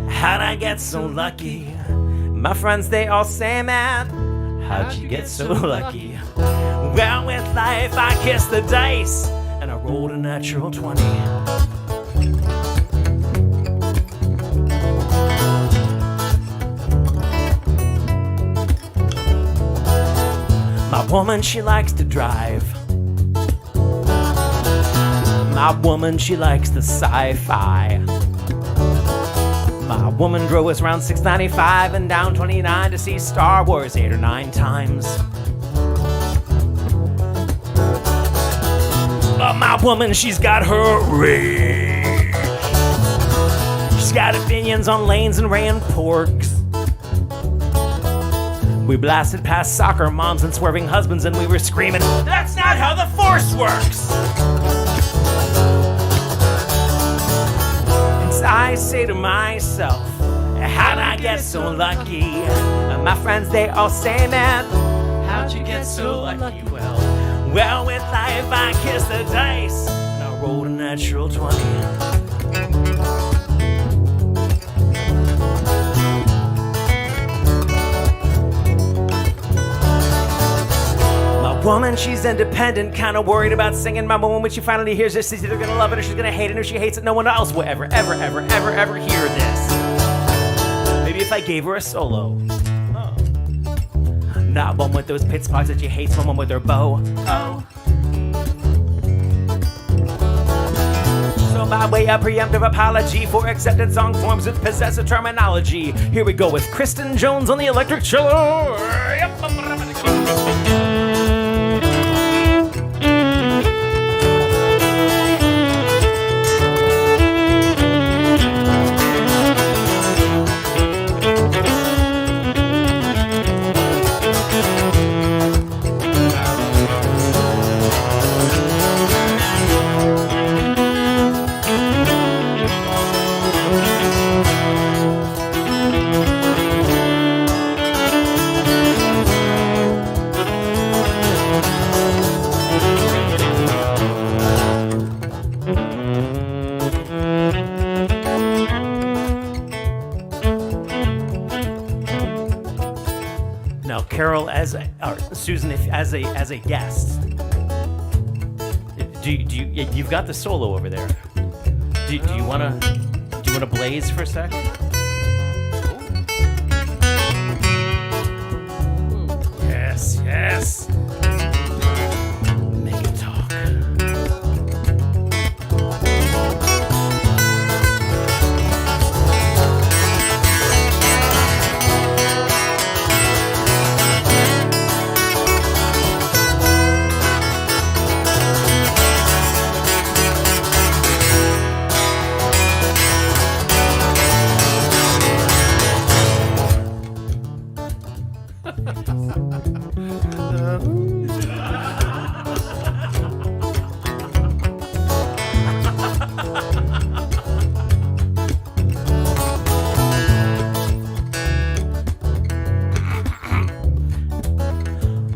how'd I get so lucky? My friends, they all say, man, how'd you get so lucky? Well, with life, I kissed the dice, and I rolled a natural 20. My woman, she likes to drive. My woman, she likes the sci-fi. My woman drove us around 695 and down 29 to see Star Wars 8 or 9 times. But my woman, she's got her rage. She's got opinions on lanes and ran porks. We blasted past soccer moms and swerving husbands and we were screaming, that's not how the Force works! I say to myself, how'd I get so lucky? And my friends, they all say, man, how'd you get so lucky? Well, with life, I kissed the dice, and I rolled a natural 20. My woman, she's independent, kind of worried about singing. My woman, when she finally hears this, she's either gonna love it or she's gonna hate it. And if she hates it, no one else will ever hear this. Maybe if I gave her a solo. Oh. Not one with those pit spots that she hates, one with her bow. Oh. So by way of preemptive apology for accepted song forms with possessive terminology, here we go with Kristen Jones on the electric cello. Carol or Susan as a guest. You've got the solo over there. Do you wanna blaze for a sec? Yes, yes. Make it talk.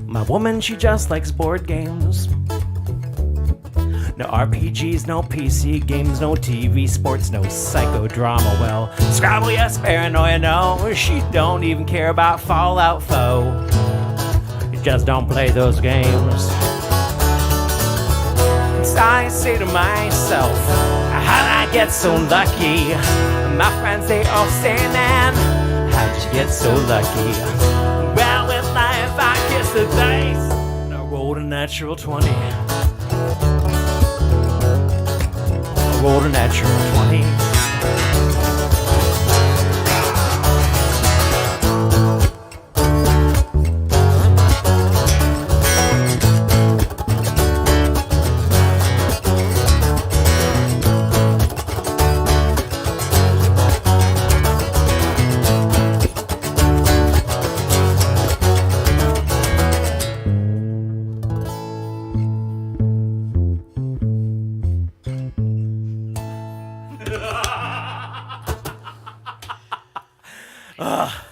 My woman, she just likes board games. No RPGs, no PC games, no TV sports, no psychodrama. Well, Scrabble, yes, paranoia, no. She don't even care about Fallout Foe. Just don't play those games. So I say to myself, how'd I get so lucky? My friends, they all say, man, how'd you get so lucky? Well, with life, I kiss the dice, and I rolled a natural 20. I rolled a natural 20.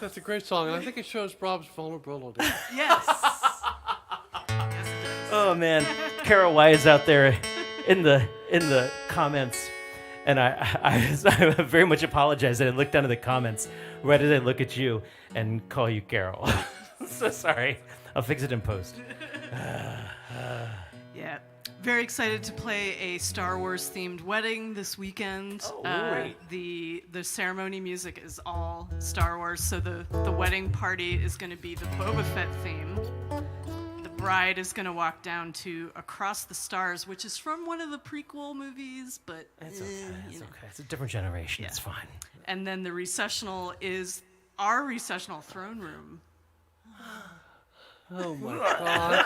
That's a great song, and I think it shows Rob's vulnerability. Yes. Yes, it does. Oh man, Carol Y is out there in the comments, and I very much apologize that I looked down at the comments right as I look at you and call you Carol. So sorry. I'll fix it in post. Yeah. Very excited to play a Star Wars themed wedding this weekend. Oh, great. The ceremony music is all Star Wars, so the wedding party is going to be the Boba Fett theme. The bride is going to walk down to Across the Stars, which is from one of the prequel movies, but It's okay. It's okay. It's a different generation. Yeah. It's fine. And then the recessional is our recessional throne room. Oh my God.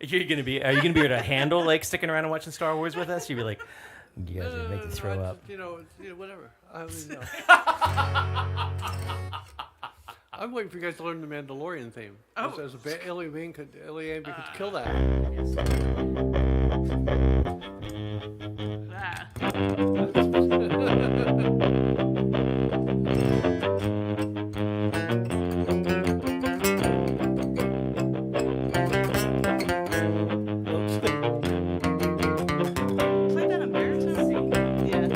Are you gonna be able to handle like sticking around and watching Star Wars with us? You'd be like, you guys are gonna make me throw up. Whatever. I mean, I'm waiting for you guys to learn the Mandalorian theme. Oh. As alien being could kill that. Ah. Play that in baritone? Yeah. Do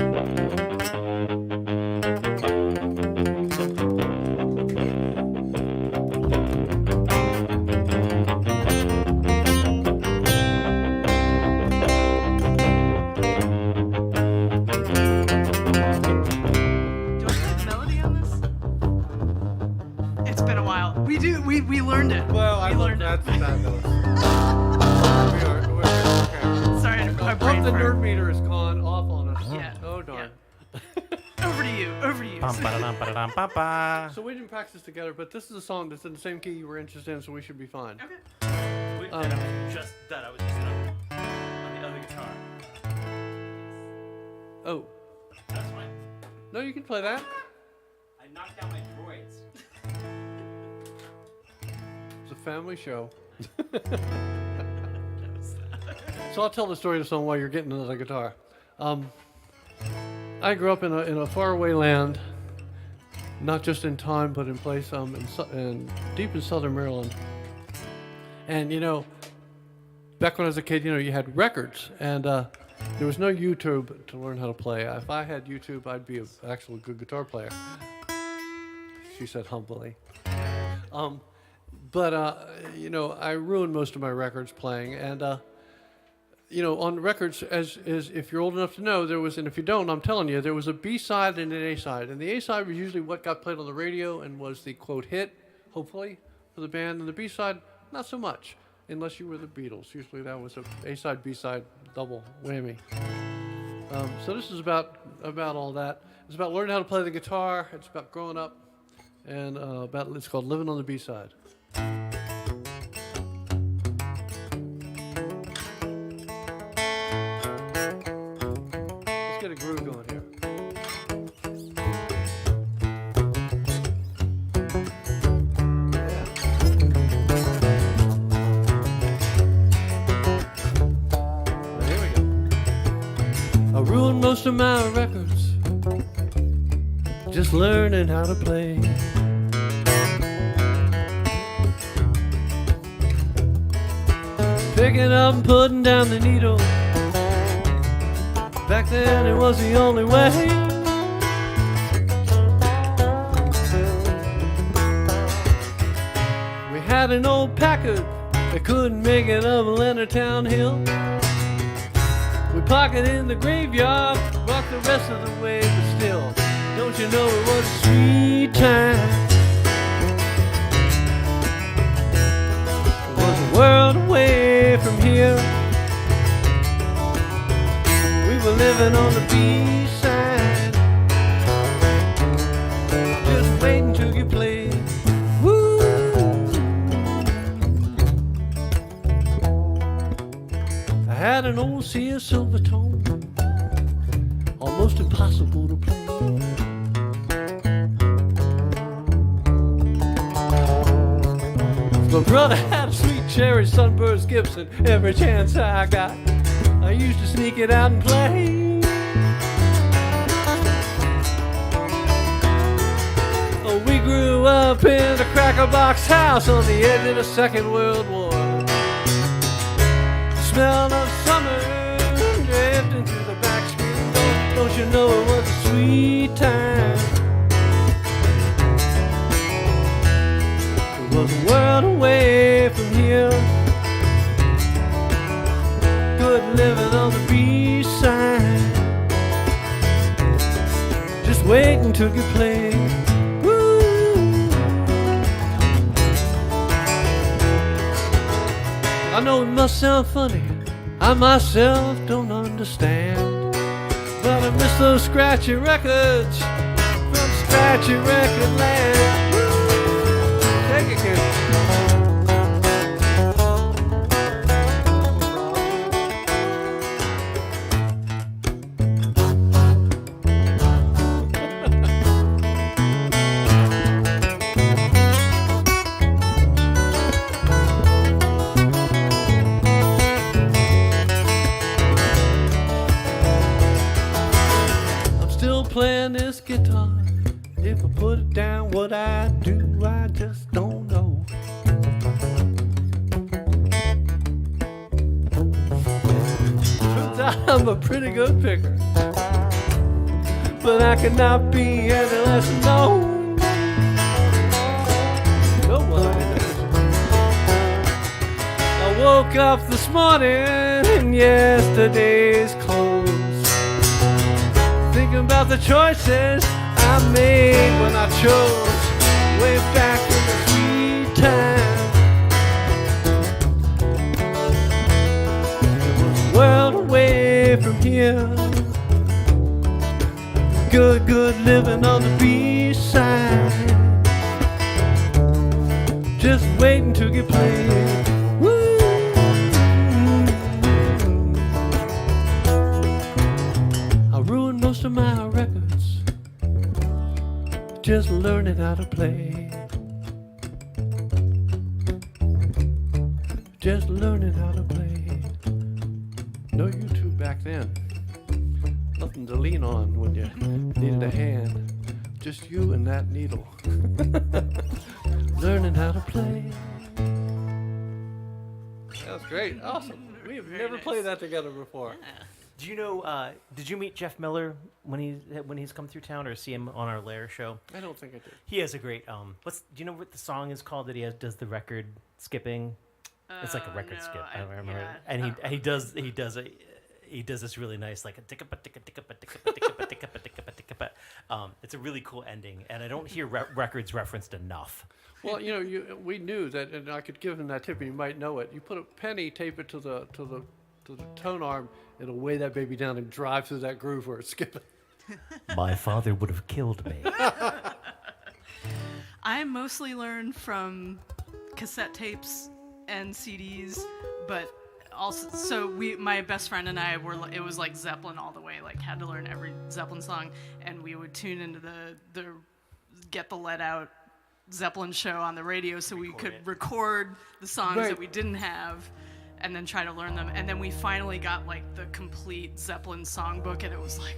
I play the melody on this? It's been a while. We learned it. Well, I we love learned that. it. We're okay. Sorry, I Oh, brain the fart. nerd meter has gone off on us. Yeah. Oh darn. Over to you. Over to you. Bum-ba-da-dum-ba-da-dum-ba-ba. So we didn't practice together, but this is a song that's in the same key you were interested in, so we should be fine. Okay. I was just done. I was just on the other guitar. Oh. That's fine. No, you can play that. I knocked out my droids. It's a family show. So I'll tell the story to someone while you're getting into the guitar. I grew up in a faraway land, not just in time, but in place, in deep in southern Maryland. And back when I was a kid, you had records, and there was no YouTube to learn how to play. If I had YouTube, I'd be an actual good guitar player. She said humbly. But I ruined most of my records playing, and on records, as if you're old enough to know, there was, and if you don't, I'm telling you, there was a B-side and an A-side, and the A-side was usually what got played on the radio and was the quote hit, hopefully, for the band, and the B-side, not so much, unless you were the Beatles. Usually that was a A-side, B-side, double whammy. So this is about all that. It's about learning how to play the guitar. It's about growing up, and it's called Living on the B-side. Let's get a groove going here. Here we go. I ruined most of my records just learning how to play. Picking up and putting down the needle. Back then it was the only way. We had an old Packard that couldn't make it up Leonardtown Hill. We parked it in the graveyard, walked the rest of the way, but still, don't you know it was a sweet time? It was a world away from here. We were living on the B-side, just waiting to get played. Woo! I had an old Sears Silvertone, almost impossible to play. My brother had a sweet cherry sunburst Gibson. Every chance I got, I used to sneak it out and play. Oh, we grew up in a cracker box house on the edge of the Second World War. The smell of summer drifting through the back street. Don't you know it was a sweet time? It was a world away from here. Good living on the B-side, just waiting to get played. Woo! I know it must sound funny, I myself don't understand, but I miss those scratchy records from scratchy record land. Woo! Take it, kid. Playing this guitar, if I put it down, what I do, I just don't know. Turns out I'm a pretty good picker, but I cannot be any less known. No one. I woke up this morning in yesterday's clothes, thinking about the choices I made when I chose way back in the sweet time. It was a world away from here. Good living on the B-side, just waiting to get played. Woo! I ruined most of my records just learning how to play. Just learning how to play. No YouTube back then. Nothing to lean on when you needed a hand. Just you and that needle. Learning how to play. That was great. Awesome. We have never played that together before. Do you know? Did you meet Jeff Miller when he's come through town, or see him on our Lair show? I don't think I did. He has a great. Do you know what the song is called that does the record skipping? It's like a record no, skip. I don't remember. yeah, And he does this really nice like a ticka-pa-ticka-ticka-pa-ticka-pa-ticka-pa-ticka-pa-ticka-pa. It's a really cool ending, and I don't hear records referenced enough. Well, we knew that, and I could give him that tip, and you might know it. You put a penny, tape it to the tone arm, it'll weigh that baby down and drive through that groove where it's skipping. My father would have killed me. I mostly learned from cassette tapes and CDs, but also, so my best friend and I it was like Zeppelin all the way, like had to learn every Zeppelin song, and we would tune into the Get the Let Out Zeppelin show on the radio so we could record the songs that we didn't have and then try to learn them. And then we finally got like the complete Zeppelin songbook, and it was like,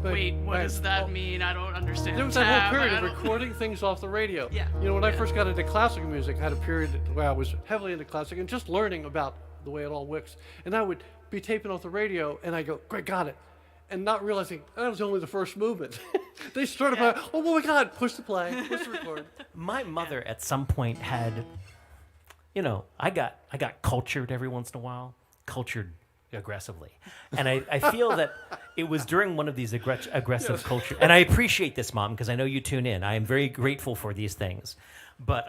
wait, what does that mean? I don't understand. There was that whole period of recording things off the radio. Yeah. When I first got into classical music, I had a period where I was heavily into classic and just learning about the way it all works. And I would be taping off the radio, and I go, great, got it. And not realizing that was only the first movement. They started by, oh my God, push the play, push the record. My mother at some point had, I got cultured every once in a while, cultured aggressively. And I feel that it was during one of these aggressive culture, and I appreciate this, Mom, because I know you tune in. I am very grateful for these things. But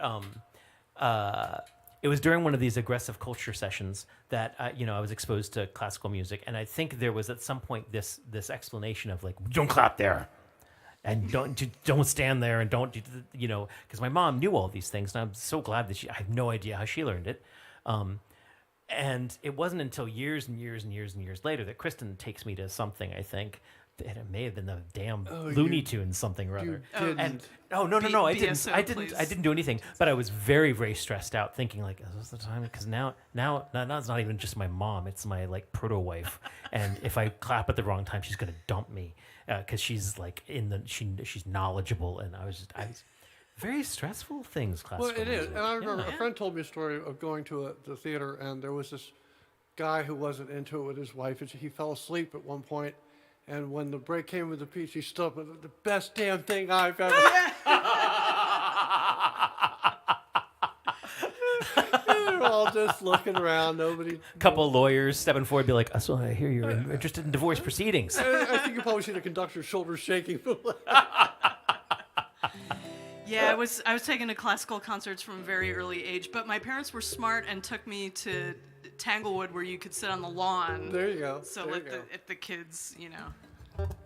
it was during one of these aggressive culture sessions that I was exposed to classical music, and I think there was at some point this explanation of like, don't clap there, and don't stand there, and don't because my mom knew all these things, and I'm so glad that I have no idea how she learned it. And it wasn't until years and years and years and years later that Kristen takes me to something, I think, and it may have been the damn Looney Tunes something or other. No, I didn't. I didn't do anything. But I was very, very stressed out, thinking like, is this the time? Because now it's not even just my mom; it's my like proto wife. And if I clap at the wrong time, she's gonna dump me because she's like she's knowledgeable, and I was very stressful things. Classical. Well, it is. music. And I remember a friend told me a story of going to the theater, and there was this guy who wasn't into it with his wife, and he fell asleep at one point. And when the break came with the piece, he stood up with the best damn thing I've ever. They're all just looking around. Nobody. A couple of lawyers stepping forward, be like, "So I hear you're interested in divorce proceedings." I think you probably see the conductor's shoulders shaking. Yeah, I was taken to classical concerts from a very early age, but my parents were smart and took me to Tanglewood, where you could sit on the lawn. There you go. So if the kids,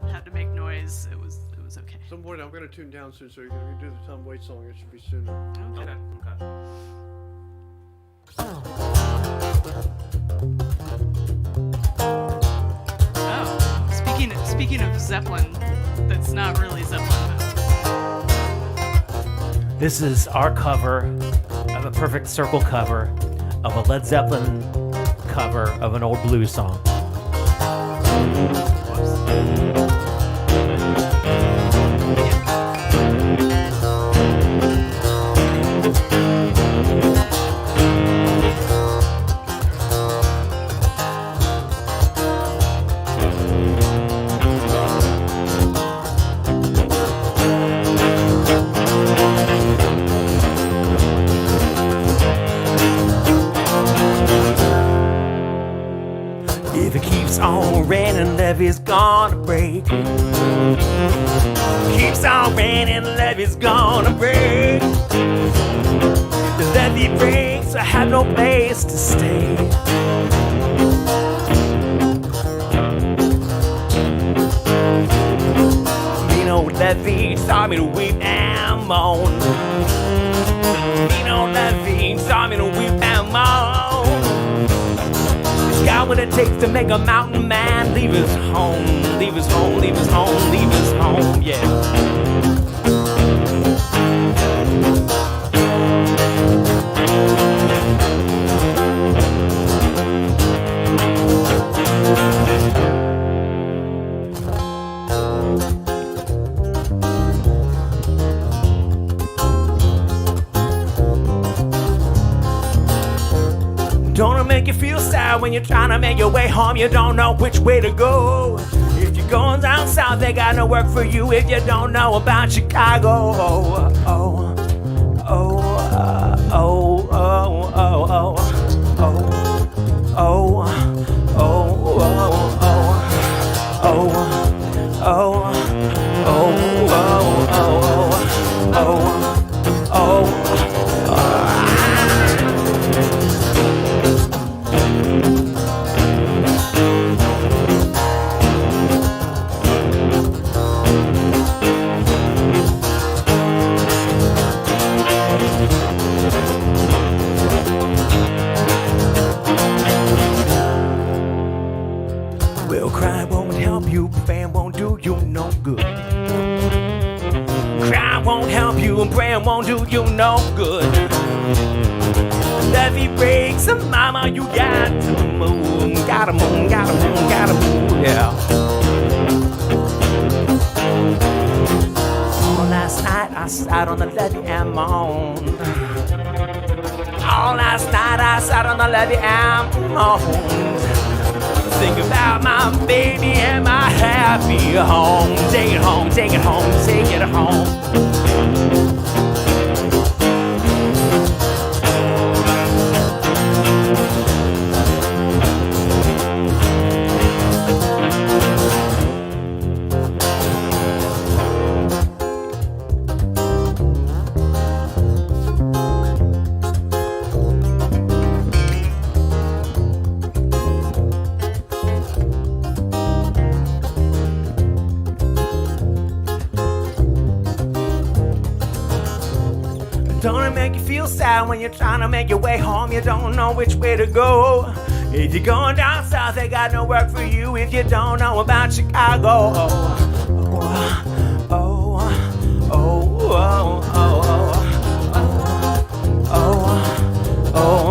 had to make noise, it was okay. So boy, I'm going to tune down soon, so you're going to do the Tom Waits song. It should be soon. Okay. Oh, speaking of Zeppelin, that's not really Zeppelin. This is our cover of a Perfect Circle cover of a Led Zeppelin cover of an old blues song. If it keeps on raining, levee's gonna break. Keeps on raining, levee's gonna break. The levee breaks, I have no place to stay. Levee taught me to weep and moan. Levee taught me to weep and moan. Got what it takes to make a mountain man leave his home, leave his home, leave his home, leave his home, yeah. Don't it make you feel sad? sad when you're trying to make your way home. You don't know which way to go. If you're going down south, they got no work for you. If you don't know about Chicago, oh, oh, oh, oh, oh, oh, oh, oh, oh, oh, oh, oh, oh, oh. Well, cry won't help you, praying won't do you no good. Cry won't help you, and praying won't do you no good. Levee breaks, and mama, you got to move. Gotta move, gotta move, gotta move, yeah. Oh, last night I sat on the levee and moaned. Oh, last night I sat on the levee and moaned. Think about my baby and my happy home. Take it home, take it home, take it home. Don't it make you feel sad when you're trying to make your way home? You don't know which way to go. If you're going down south, they got no work for you. If you don't know about Chicago, oh, oh, oh, oh, oh, oh, oh, oh,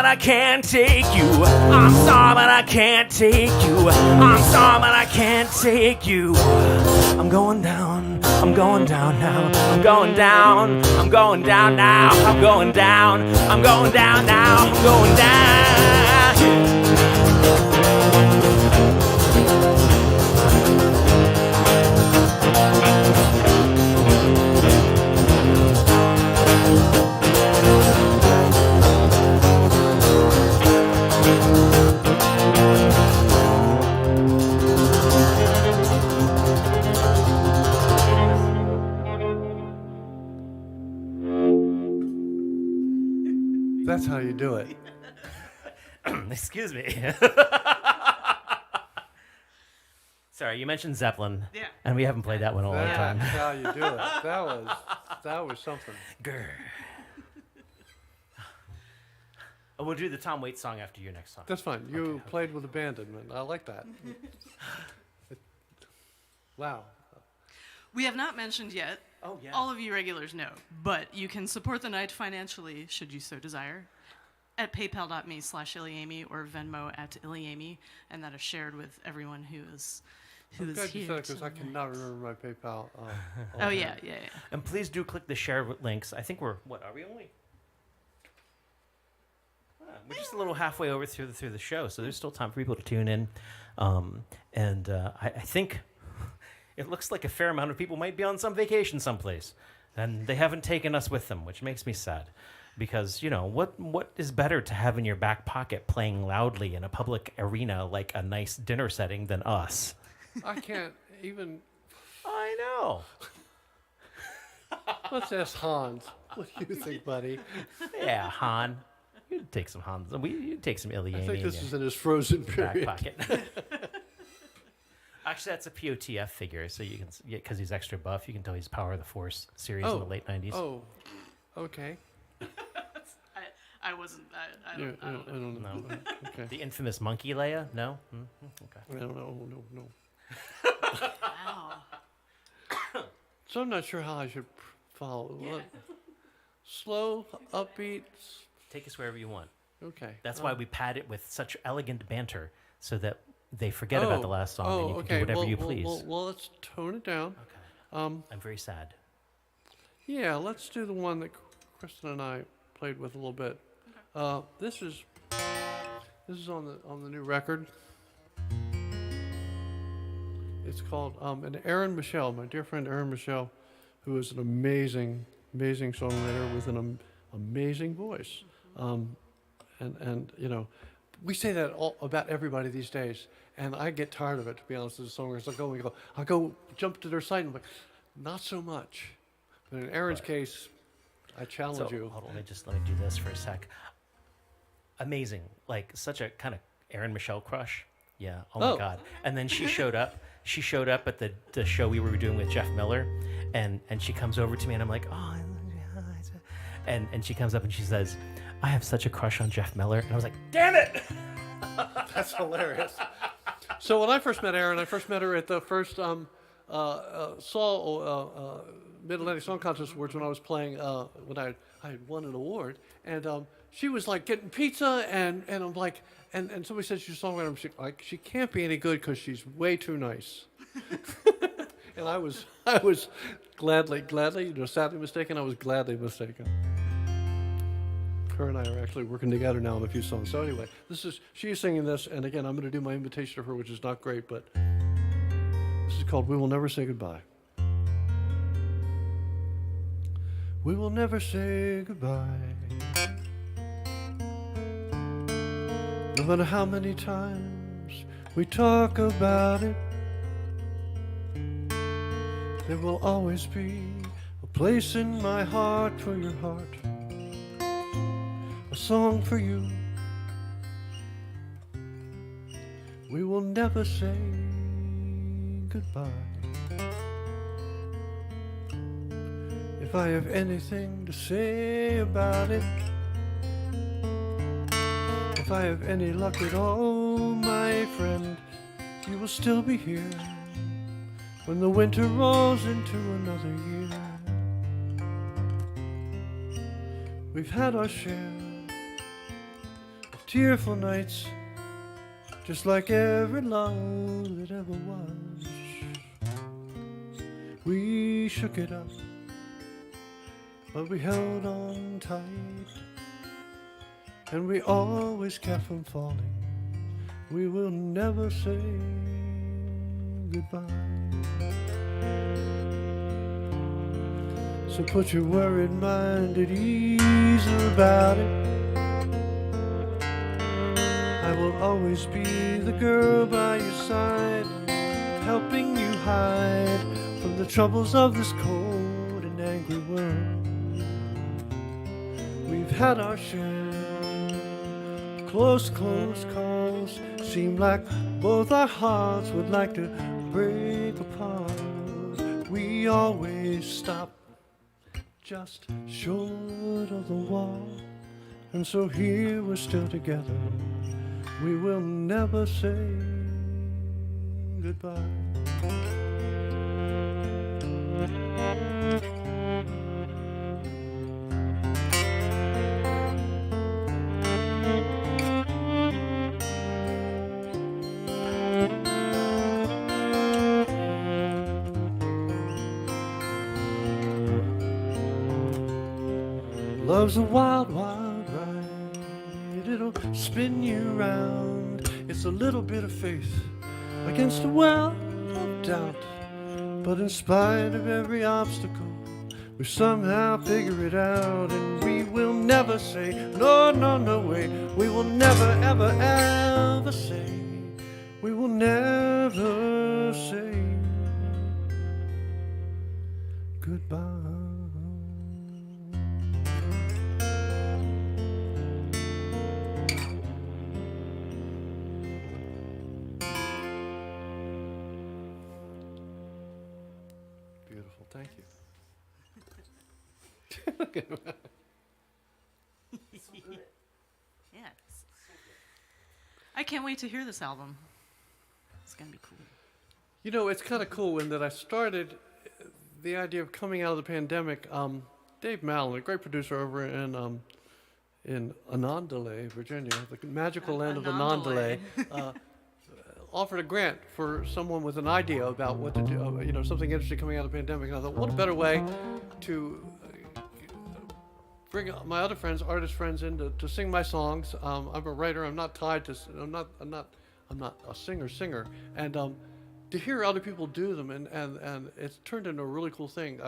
I can't take you. I'm sorry, but I can't take you. I'm sorry, but I can't take you. I'm going down. I'm going down now. I'm going down. I'm going down now. I'm going down. I'm going down now. I'm going down. That's how you do it. Excuse me. Sorry, you mentioned Zeppelin. Yeah. And we haven't played that one in a long time. That's how you do it. That was something. Grr. Oh, we'll do the Tom Waits song after your next song. That's fine. You played with abandonment. I like that. Wow. We have not mentioned yet. Oh, yeah. All of you regulars know, but you can support the night financially, should you so desire, at paypal.me/Iliami or Venmo at Iliami, and that is shared with everyone who is I'm glad you here. said it because I tonight. cannot remember my PayPal. Oh yeah. And please do click the share links. I think we're, what, are we only? We're just a little halfway over through the show, so there's still time for people to tune in. I think it looks like a fair amount of people might be on some vacation someplace, and they haven't taken us with them, which makes me sad. Because, you know, what is better to have in your back pocket playing loudly in a public arena like a nice dinner setting than us? I can't even. I know. Let's ask Hans. What do you think, buddy? Yeah, Han. You'd take some Hans. You'd take some Iliami. I think this is in his frozen back period. pocket. Actually, that's a POTF figure, so you can, because he's extra buff, you can tell he's Power of the Force series in the late 90s. Oh, okay. I wasn't. I Yeah, don't, I don't I know. don't know. No. Okay. The infamous monkey Leia? No? Okay. I don't know. No. Wow. So I'm not sure how I should follow. Yeah. Slow, upbeat. Take us wherever you want. Okay. That's why we pad it with such elegant banter so that they forget about the last song and you can okay. do whatever well, you well, please. Well, let's tone it down. Okay. I'm very sad. Yeah, let's do the one that Kristen and I played with a little bit. This is on the new record. It's called and Aaron Michelle, my dear friend Aaron Michelle, who is an amazing songwriter with an amazing voice. And you know, we say that all about everybody these days, and I get tired of it, to be honest. As songwriters, I'll go jump to their site and I'm like, not so much. But in Aaron's case, I challenge you. Hold on, let me do this for a sec. Amazing, like such a kind of Aaron Michelle crush. Yeah. Oh my God. And then she showed up. She showed up at the show we were doing with Jeff Miller, and she comes over to me and I'm like, oh, and she comes up and she says, I have such a crush on Jeff Miller, and I was like, damn it. That's hilarious. So when I first met Erin, I first met her at the first Mid-Atlantic Song Contest Awards when I was playing, when I had won an award. And she was like getting pizza, and I'm like, and somebody said she's a songwriter. She's like, she can't be any good because she's way too nice. And I was gladly, sadly mistaken. I was gladly mistaken. Her and I are actually working together now on a few songs. So anyway, she's singing this, and again, I'm going to do my invitation to her, which is not great, but this is called "We Will Never Say Goodbye." We will never say goodbye, no matter how many times we talk about it. There will always be a place in my heart for your heart, a song for you. We will never say goodbye. If I have anything to say about it, if I have any luck at all, my friend, you will still be here when the winter rolls into another year. We've had our share of tearful nights, just like every love that ever was. We shook it up, but we held on tight, and we always kept from falling. We will never say goodbye. So put your worried mind at ease about it. I will always be the girl by your side, helping you hide from the troubles of this cold and angry world. We've had our share of close calls. Seem like both our hearts would like to break apart. We always stop just short of the wall, and so here we're still together. We will never say goodbye. Love's a wild, wild ride. It'll spin you round. It's a little bit of faith against a well of doubt. But in spite of every obstacle, we somehow figure it out. And we will never say, no way. We will never, ever, ever say. We will never say goodbye. Beautiful, thank you. I can't wait to hear this album. It's gonna be cool. You know, it's kind of cool in that I started the idea of coming out of the pandemic. Dave Mallon, a great producer over in Anandale, Virginia, the magical land of Anandale, offered a grant for someone with an idea about what to do, something interesting coming out of the pandemic. And I thought, what a better way to bring my other friends, artist friends, in to sing my songs. I'm a writer. I'm not tied to. I'm not a singer. And to hear other people do them, and it's turned into a really cool thing.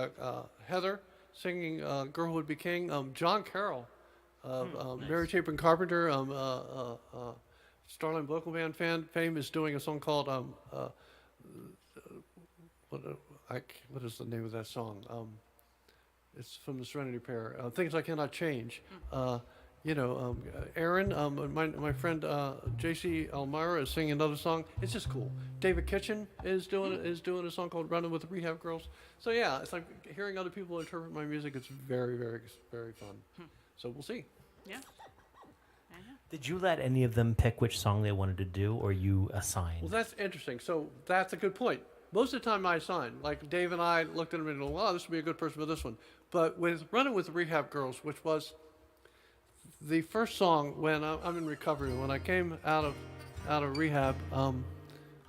Heather singing "Girlhood Be King." John Carroll, Nice. Mary Chapin Carpenter, Starling Vocal Band fame is doing a song called what is the name of that song? It's from the Serenity Prayer. Things I Cannot Change. Aaron, my friend J.C. Elmira is singing another song. It's just cool. David Kitchen is doing a song called "Running with the Rehab Girls." So yeah, it's like hearing other people interpret my music. It's very, very, very fun. So we'll see. Yeah. Did you let any of them pick which song they wanted to do, or you assigned? Well, that's interesting. So that's a good point. Most of the time I assign. Like Dave and I looked at him and go, "Wow, this would be a good person for this one." But with "Running with the Rehab Girls," which was the first song when I'm in recovery, when I came out of rehab,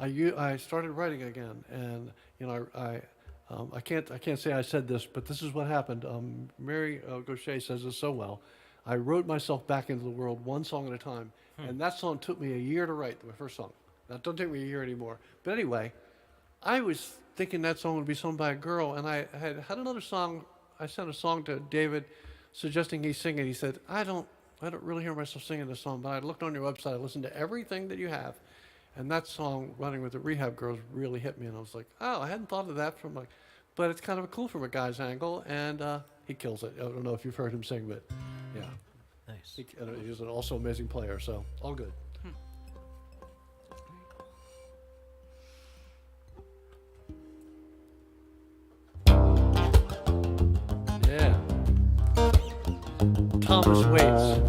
I started writing again, and I can't say I said this, but this is what happened. Mary Gaucher says this so well. I wrote myself back into the world one song at a time, and that song took me a year to write, my first song. That don't take me a year anymore. But anyway, I was thinking that song would be sung by a girl, and I had another song. I sent a song to David, suggesting he sing it. He said, I don't really hear myself singing this song, but I looked on your website, I listened to everything that you have, and that song, "Running with the Rehab Girls," really hit me, and I was like, oh, I hadn't thought of that but it's kind of cool from a guy's angle, and he kills it. I don't know if you've heard him sing, but yeah. Nice. He's an also amazing player, so all good. Yeah. Thomas Waits.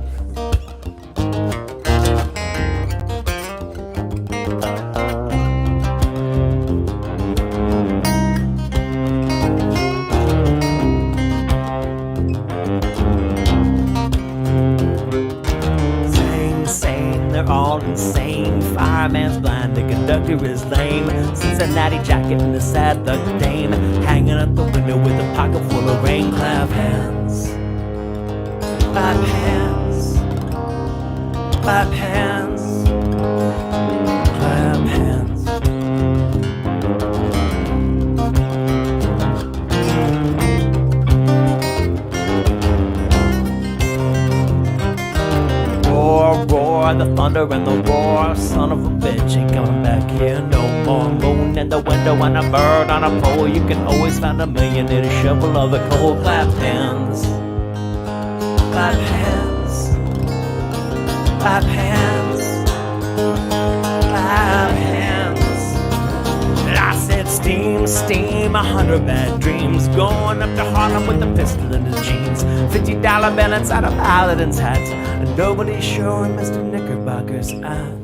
They're all insane. Fireman's blind, the conductor is lame. Cincinnati jacket and a sad thug dame, hanging out the window with a pocket full of rain. Clap hands, clap hands, clap hands, clap hands. Roar, roar, the thunder and the roar. Son of a bitch, ain't coming back here no more. Moon in the window and a bird on a pole. You can always find a million in a shovel of the coal. Clap hands, clap hands, clap hands, clap hands. I said steam, steam, 100 bad dreams. Going up to Harlem with a pistol in his jeans. $50 bill inside a paladin's hat. And nobody's sure Mr. Knickerbocker's out.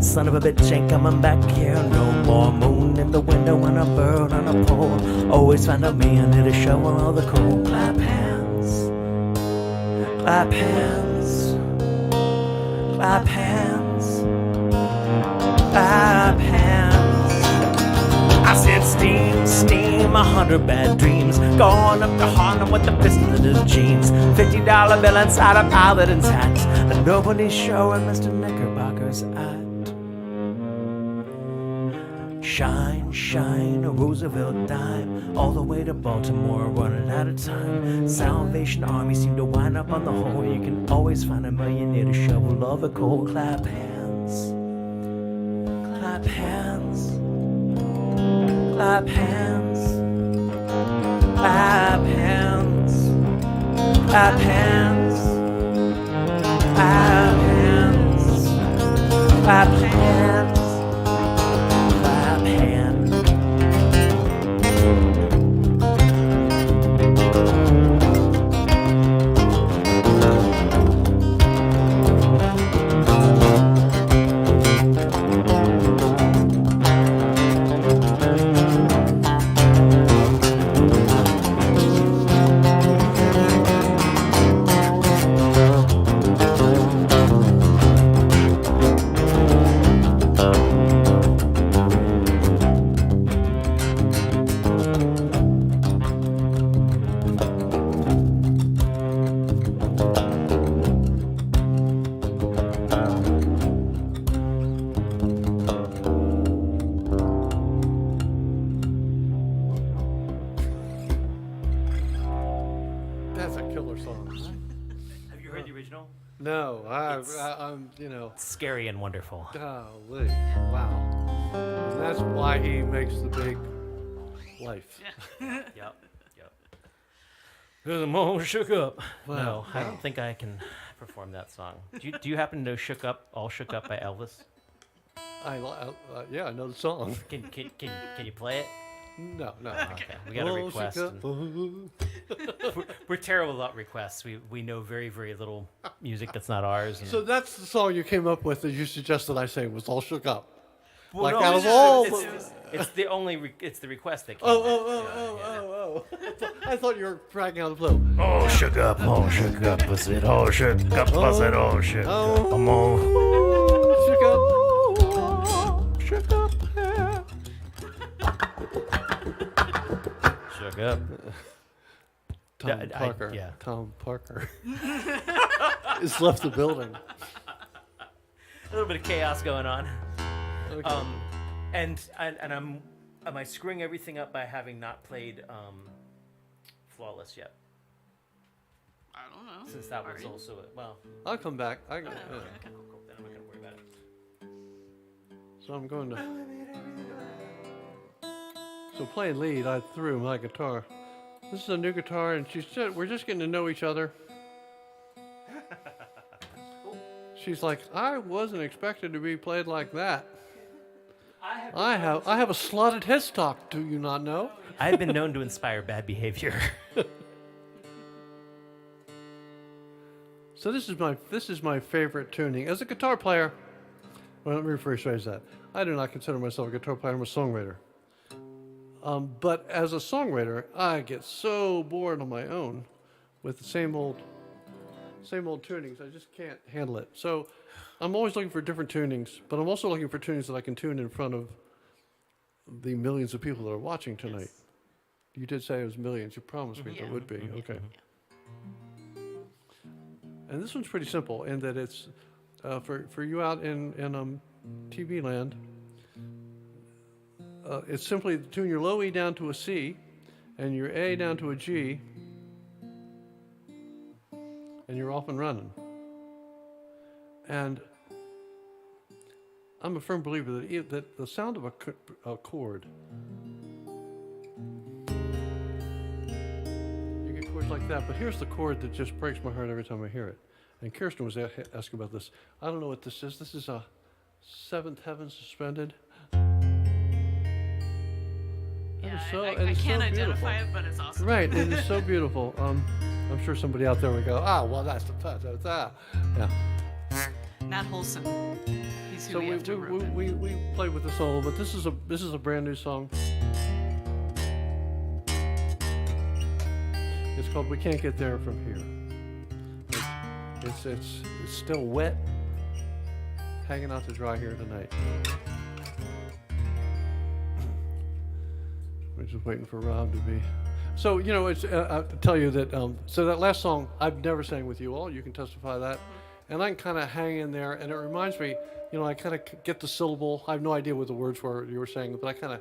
Son of a bitch ain't coming back here no more. Moon in from the window and a bird on a pole. Always find a man at a show and all the cool. Clap hands, clap hands, clap hands, clap hands. I said steam, steam, 100 bad dreams. Going up to Harlem with the pistol in his jeans. $50 bill inside a paladin's hat. And nobody's showing Mr. Knickerbocker's at. Shine, shine, a Roosevelt dime. All the way to Baltimore, running out of time. Salvation Army seem to wind up on the whole. You can always find a millionaire to shovel all the coal. Clap hands, clap hands, clap hands, clap hands, clap hands, clap hands, clap hands. No, I'm, you know. Scary and wonderful. Golly, wow. And that's why he makes the big life. Yep, yep. I'm all shook up. Wow. No, I don't think I can perform that song. Do you happen to know "Shook Up"? All Shook Up by Elvis. Yeah, I know the song. Can you play it? No. Okay, we got a request. We're terrible about requests. We know very, very little music that's not ours. And So that's the song you came up with that you suggested I say was All Shook Up. well, like no, out it's of all it's the only it's the request that came. Oh. I thought you were bragging out of the blue. All shook up, was it? All shook up, was it? All shook up, I'm all. Shook up. Shook up. Shook up. Tom Parker has left the building. A little bit of chaos going on. Okay. And am I screwing everything up by having not played Flawless yet? I don't know. Since that was also I'll come back. cool. Then I'm not gonna worry about it. So I'm going to. So playing lead, I threw my guitar. This is a new guitar, and she said we're just getting to know each other. She's like, I wasn't expected to be played like that. I have a slotted headstock. Do you not know? I've been known to inspire bad behavior. So this is my favorite tuning as a guitar player. Well, let me rephrase that. I do not consider myself a guitar player. I'm a songwriter. But as a songwriter, I get so bored on my own with the same old tunings. I just can't handle it. So I'm always looking for different tunings, but I'm also looking for tunings that I can tune in front of the millions of people that are watching tonight. Yes. You did say it was millions. You promised me there would be. Okay. And this one's pretty simple in that it's for you out in TV land. It's simply tune your low E down to a C and your A down to a G, and you're off and running. And I'm a firm believer that the sound of a chord, you get chords like that, but here's the chord that just breaks my heart every time I hear it. And Kirsten was asking about this. I don't know what this is. This is a Seventh Heaven Suspended. I can't identify it, but it's awesome. Right, it is so beautiful. I'm sure somebody out there would go, well, that's the yeah. Matt Holson. He's who So we have to rope in. we played with this a little, but this is a brand new song. It's called "We Can't Get There From Here." It's still wet, hanging out to dry here tonight. We're just waiting for Rob to be. So it's I'll tell you that. So that last song I've never sang with you all. You can testify that, and I can kind of hang in there, and it reminds me. I kind of get the syllable. I have no idea what the words were you were saying, but I kind of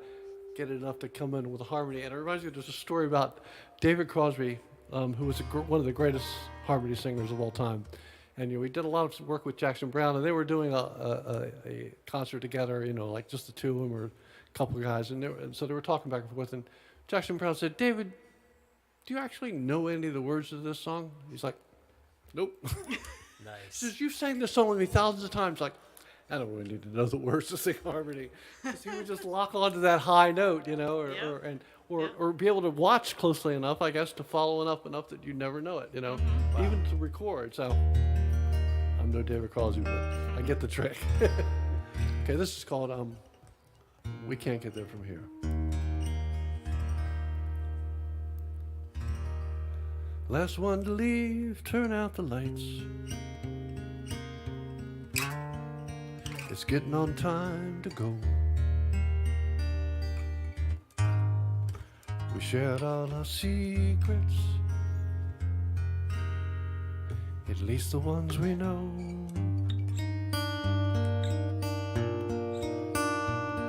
get it enough to come in with a harmony. And it reminds me, there's a story about David Crosby, who was one of the greatest harmony singers of all time. And we did a lot of work with Jackson Browne, and they were doing a concert together, like just the two of them or a couple of guys. And so they were talking back and forth. And Jackson Browne said, "David, do you actually know any of the words of this song?" He's like, "Nope." Nice. He says, "You sang this song with me thousands of times." Like, I don't really need to know the words to sing harmony. He would just lock onto that high note, or be able to watch closely enough, I guess, to follow enough that you never know it, Mm-hmm. even to record. So I'm no David Crosby, but I get the trick. Okay, this is called "We Can't Get There From Here." Last one to leave, turn out the lights. It's getting on time to go. We shared all our secrets, at least the ones we know.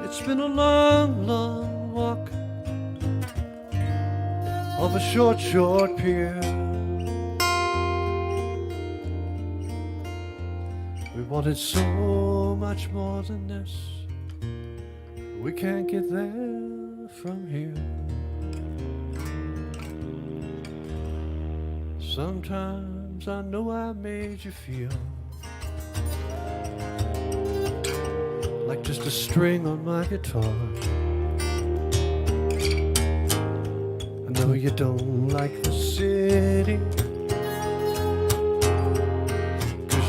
It's been a long, long walk of a short, short pier. We wanted so much more than this. We can't get there from here. Sometimes I know I made you feel like just a string on my guitar. I know you don't like the city,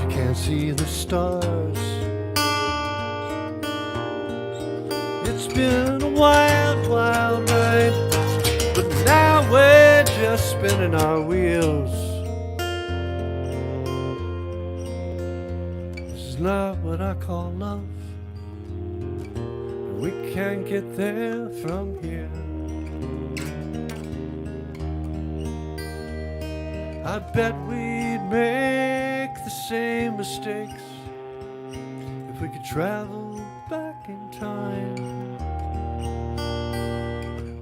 can't see the stars. It's been a wild, wild ride, but now we're just spinning our wheels. This is not what I call love. We can't get there from here. I bet we'd make the same mistakes if we could travel back in time.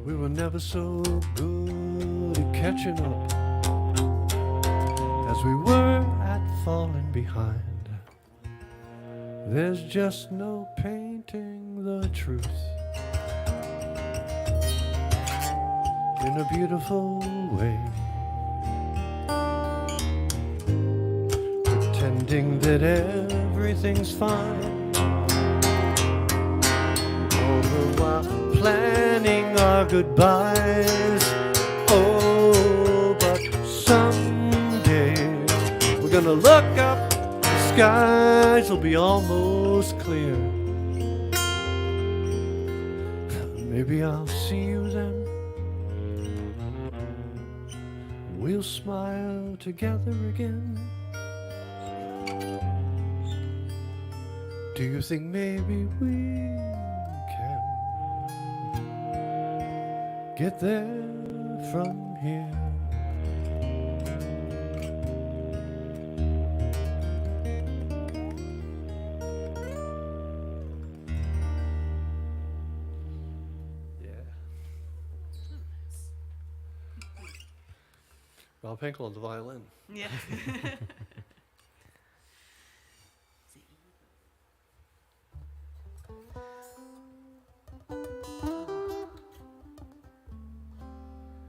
We were never so good at catching up as we were at falling behind. There's just no painting the truth in a beautiful way. Pretending that everything's fine, all the while planning our goodbyes. Oh, but someday we're gonna look up, the skies will be almost clear. Maybe I'll see you then. We'll smile together again. Do you think maybe we can get there from here? Rob Hinkle on the violin. Yeah.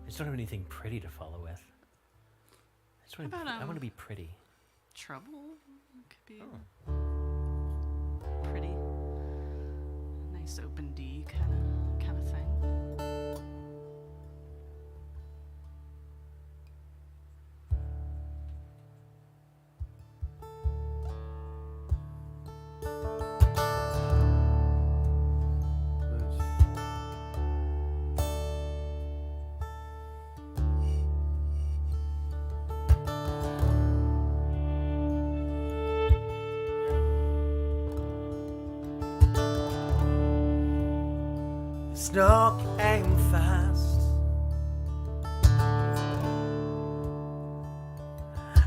I just don't have anything pretty to follow with. I want to be pretty. Trouble could be pretty. Nice open D kind of thing. Snow came fast.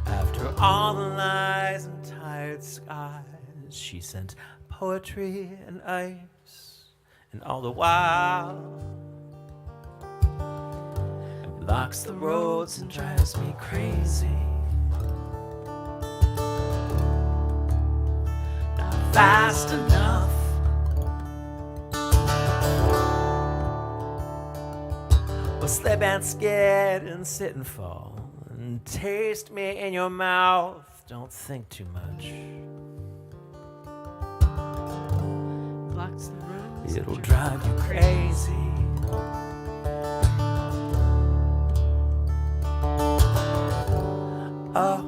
After all the lies and tired skies, she sent poetry and ice, and all the while it blocks the roads and drives me crazy. Not fast enough. Well, slip and skid and sit and fall and taste me in your mouth. Don't think too much. Blocks the roads. It'll drive you crazy. Oh,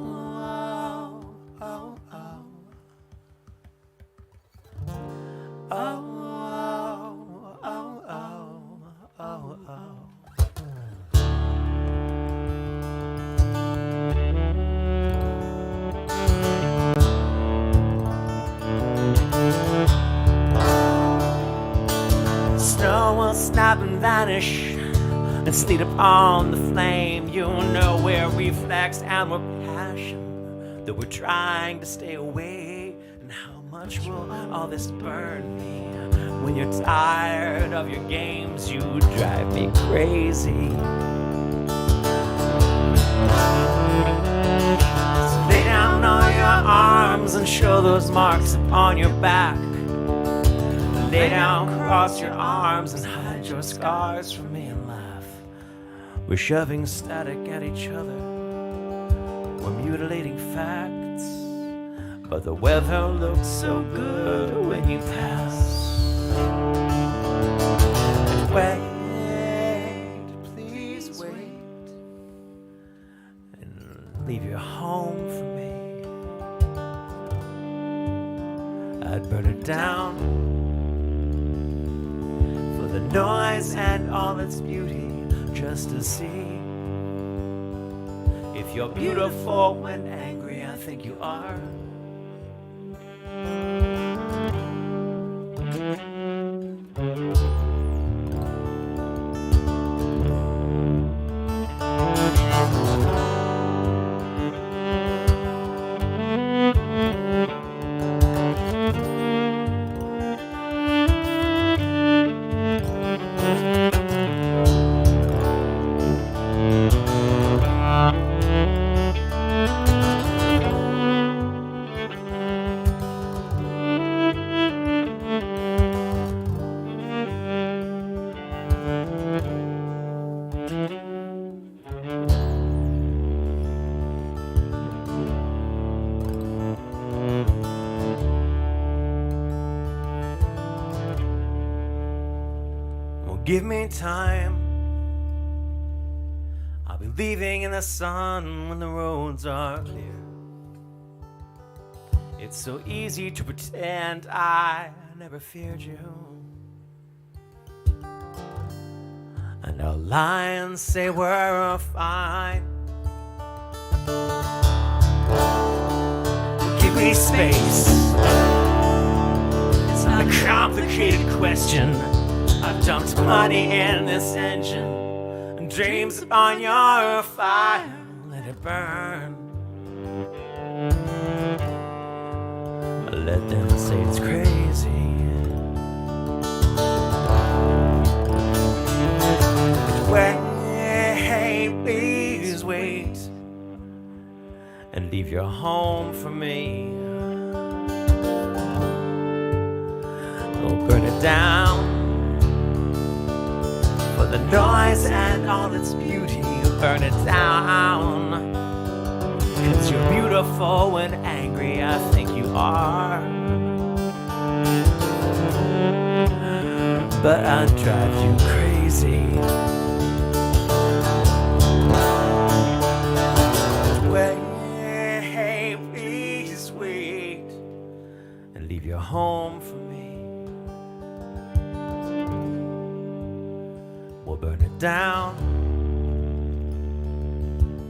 oh, oh, oh. Oh, oh, oh, oh, oh, oh. Snow will snap and vanish and sleet upon the flame. You'll know we're reflex and we're passion, that we're trying to stay away. And how much will all this burn me? When you're tired of your games, you drive me crazy. So lay down on your arms and show those marks upon your back. Lay down, cross your arms and hide your scars from me and laugh. We're shoving static at each other. We're mutilating facts. But the weather looks so good when you pass. And wait, please wait. And leave your home for me. I'd burn it down. The noise and all its beauty, just to see if you're beautiful when angry. I think you are. Give me time. I'll be leaving in the sun when the roads are clear. It's so easy to pretend I never feared you. And I'll lie and say we're fine. Give me space. It's not a complicated question. I've dumped money in this engine and dreams upon your fire. Let it burn. Let them say it's crazy. Wait, please wait and leave your home for me. Don't burn it down. For the noise and all its beauty, burn it down. 'Cause you're beautiful when angry, I think you are. But I'd drive you crazy. Wait, please wait and leave your home for me. We'll burn it down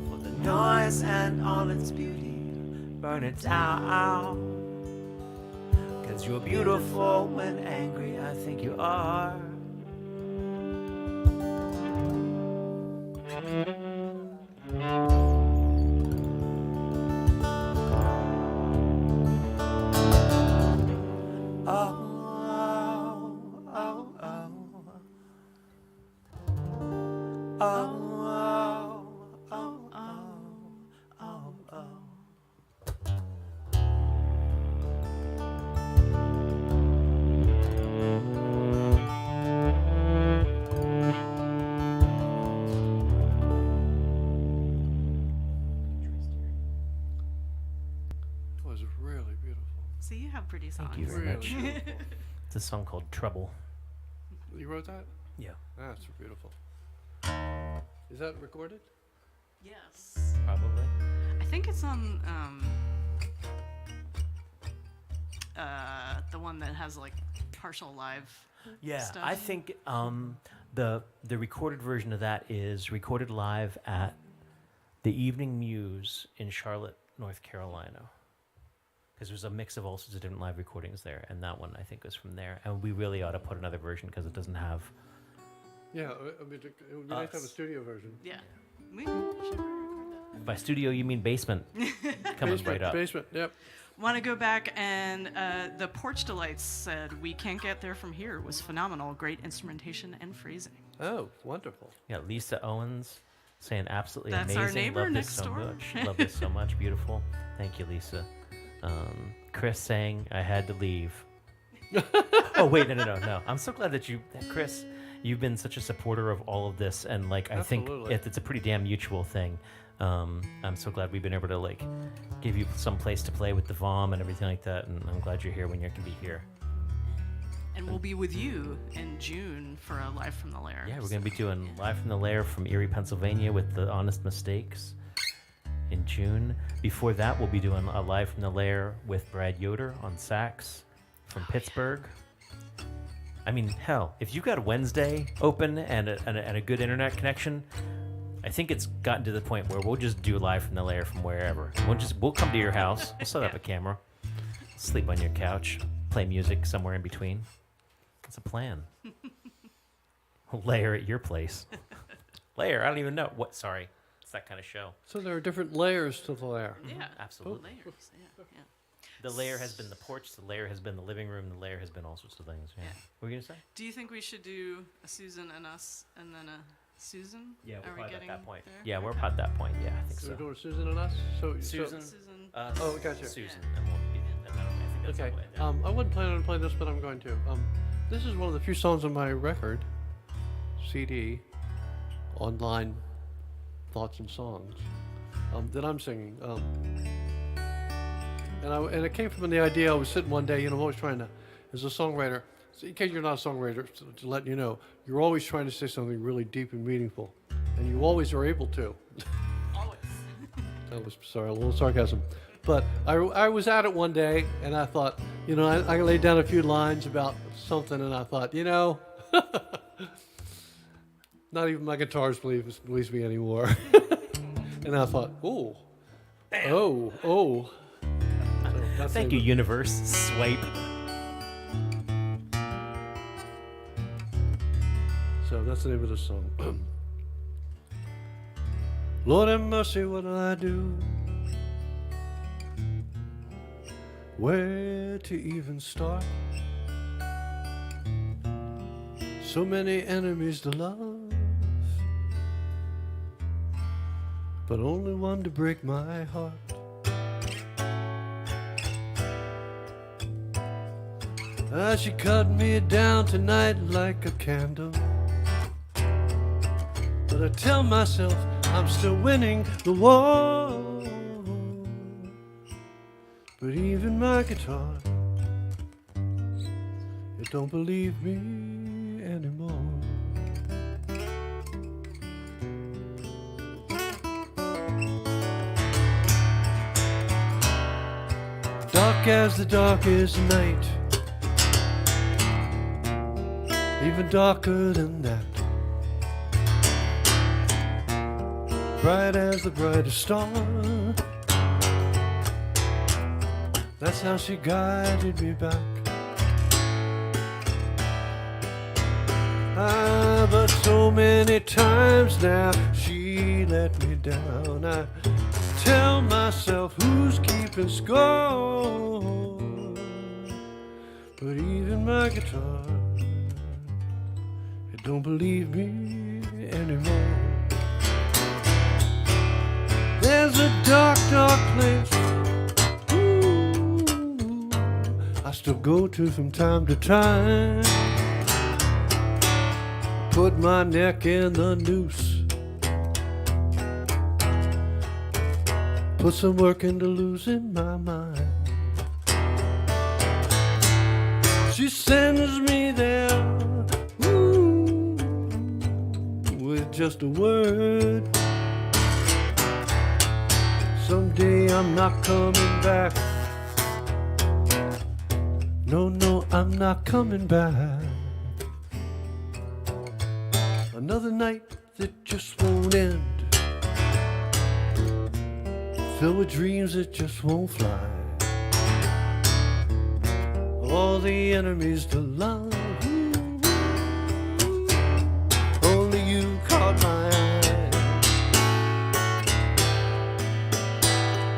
for the noise and all its beauty. Burn it down, 'cause you're beautiful when angry, I think you are. was really beautiful. See, you have pretty songs. Thank you very Really much. beautiful. It's a song called Trouble. You wrote that? Yeah. That's beautiful. Is that recorded? Yes. Probably. I think it's on the one that has like partial live. Yeah, stuff. I think the recorded version of that is recorded live at the Evening Muse in Charlotte, North Carolina. Because there's a mix of all sorts of different live recordings there, and that one I think was from there. And we really ought to put another version because it doesn't have. Yeah, I mean, it would be nice to have a studio version. Yeah. We should record that. By studio, you mean basement? Coming right up. Basement, yep. Want to go back and the Porch Delights said, "We can't get there from here." Was phenomenal. Great instrumentation and phrasing. Oh, wonderful. Yeah, Lisa Owens saying absolutely That's amazing. our neighbor Love next this so door. much. Love this so much. Beautiful. Thank you, Lisa. Chris saying I had to leave. Oh wait, no. I'm so glad that Chris, you've been such a supporter of all of this, and like I think Absolutely. it's a pretty damn mutual thing. I'm so glad we've been able to like give you some place to play with the VOM and everything like that, and I'm glad you're here when you can be here. And we'll be with you in June for a Live from the Lair. Yeah, we're going to be doing Live from the Lair from Erie, Pennsylvania with the Honest Mistakes in June. Before that, we'll be doing a Live from the Lair with Brad Yoder on sax from Pittsburgh. I mean, hell, if you've got a Wednesday open and a good internet connection, I think it's gotten to the point where we'll just do Live from the Lair from wherever. We'll come to your house, we'll set up a camera, sleep on your couch, play music somewhere in between. It's a plan. Lair at your place. Lair, I don't even know. What? Sorry. It's that kind of show. So there are different layers to the lair. Yeah. Absolutely. Layers. Yeah. The lair has been the porch, the lair has been the living room, the lair has been all sorts of things. Yeah. Yeah. What were you going to say? Do you think we should do a Susan and us and then a Susan? Yeah, Are we're we probably getting at that point. there? Yeah, we're Okay. about that point. Yeah, I think So so. we're doing Susan and us? Susan, Susan. us, Oh, gotcha. Susan, and we'll be and I think that's Okay. all the way down. I wasn't planning on playing this, but I'm going to. This is one of the few songs on my record, CD, online thoughts and songs, that I'm singing. And it came from the idea. I was sitting one day, I'm always trying to, as a songwriter, so in case you're not a songwriter, to let you know, you're always trying to say something really deep and meaningful, and you always are able to. Always. That was, sorry, a little sarcasm. But I was at it one day, and I thought, I laid down a few lines about something, and I thought, not even my guitars believes me anymore. And I thought, oh. So that's Thank the you, name universe. Swipe. So that's the name of the song. Lord have mercy, what'll I do? Where to even start? So many enemies to love, but only one to break my heart. She cut me down tonight like a candle, but I tell myself I'm still winning the war. But even my guitar, it don't believe me anymore. Dark as the darkest night, even darker than that. Bright as the brightest star, that's how she guided me back. But so many times now she let me down. I tell myself who's keeping score, but even my guitar, it don't believe me anymore. There's a dark, dark place I still go to from time to time. Put my neck in the noose, put some work into losing my mind. just a word. Someday I'm not coming back. No, no, I'm not coming back. Another night that just won't end, filled with dreams that just won't fly. All the enemies to love, only you caught my eye.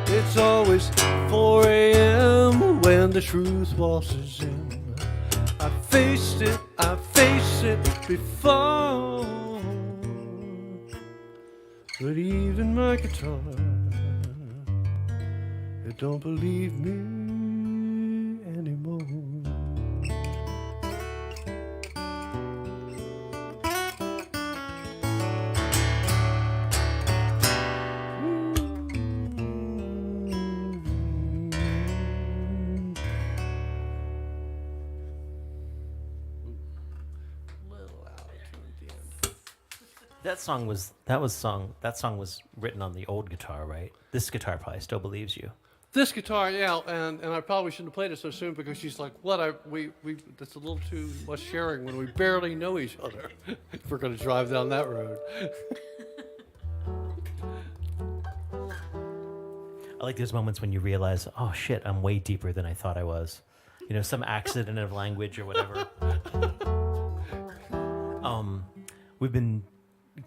It's always 4 a.m. when the truth waltzes in. I faced it before, but even my guitar, it don't believe me anymore. That song was written on the old guitar, right? This guitar probably still believes you. This guitar, yeah, and I probably shouldn't have played it so soon because she's like, "What? That's a little too much sharing when we barely know each other. If we're going to drive down that road." I like those moments when you realize, oh shit, I'm way deeper than I thought I was. You know, some accident of language or whatever.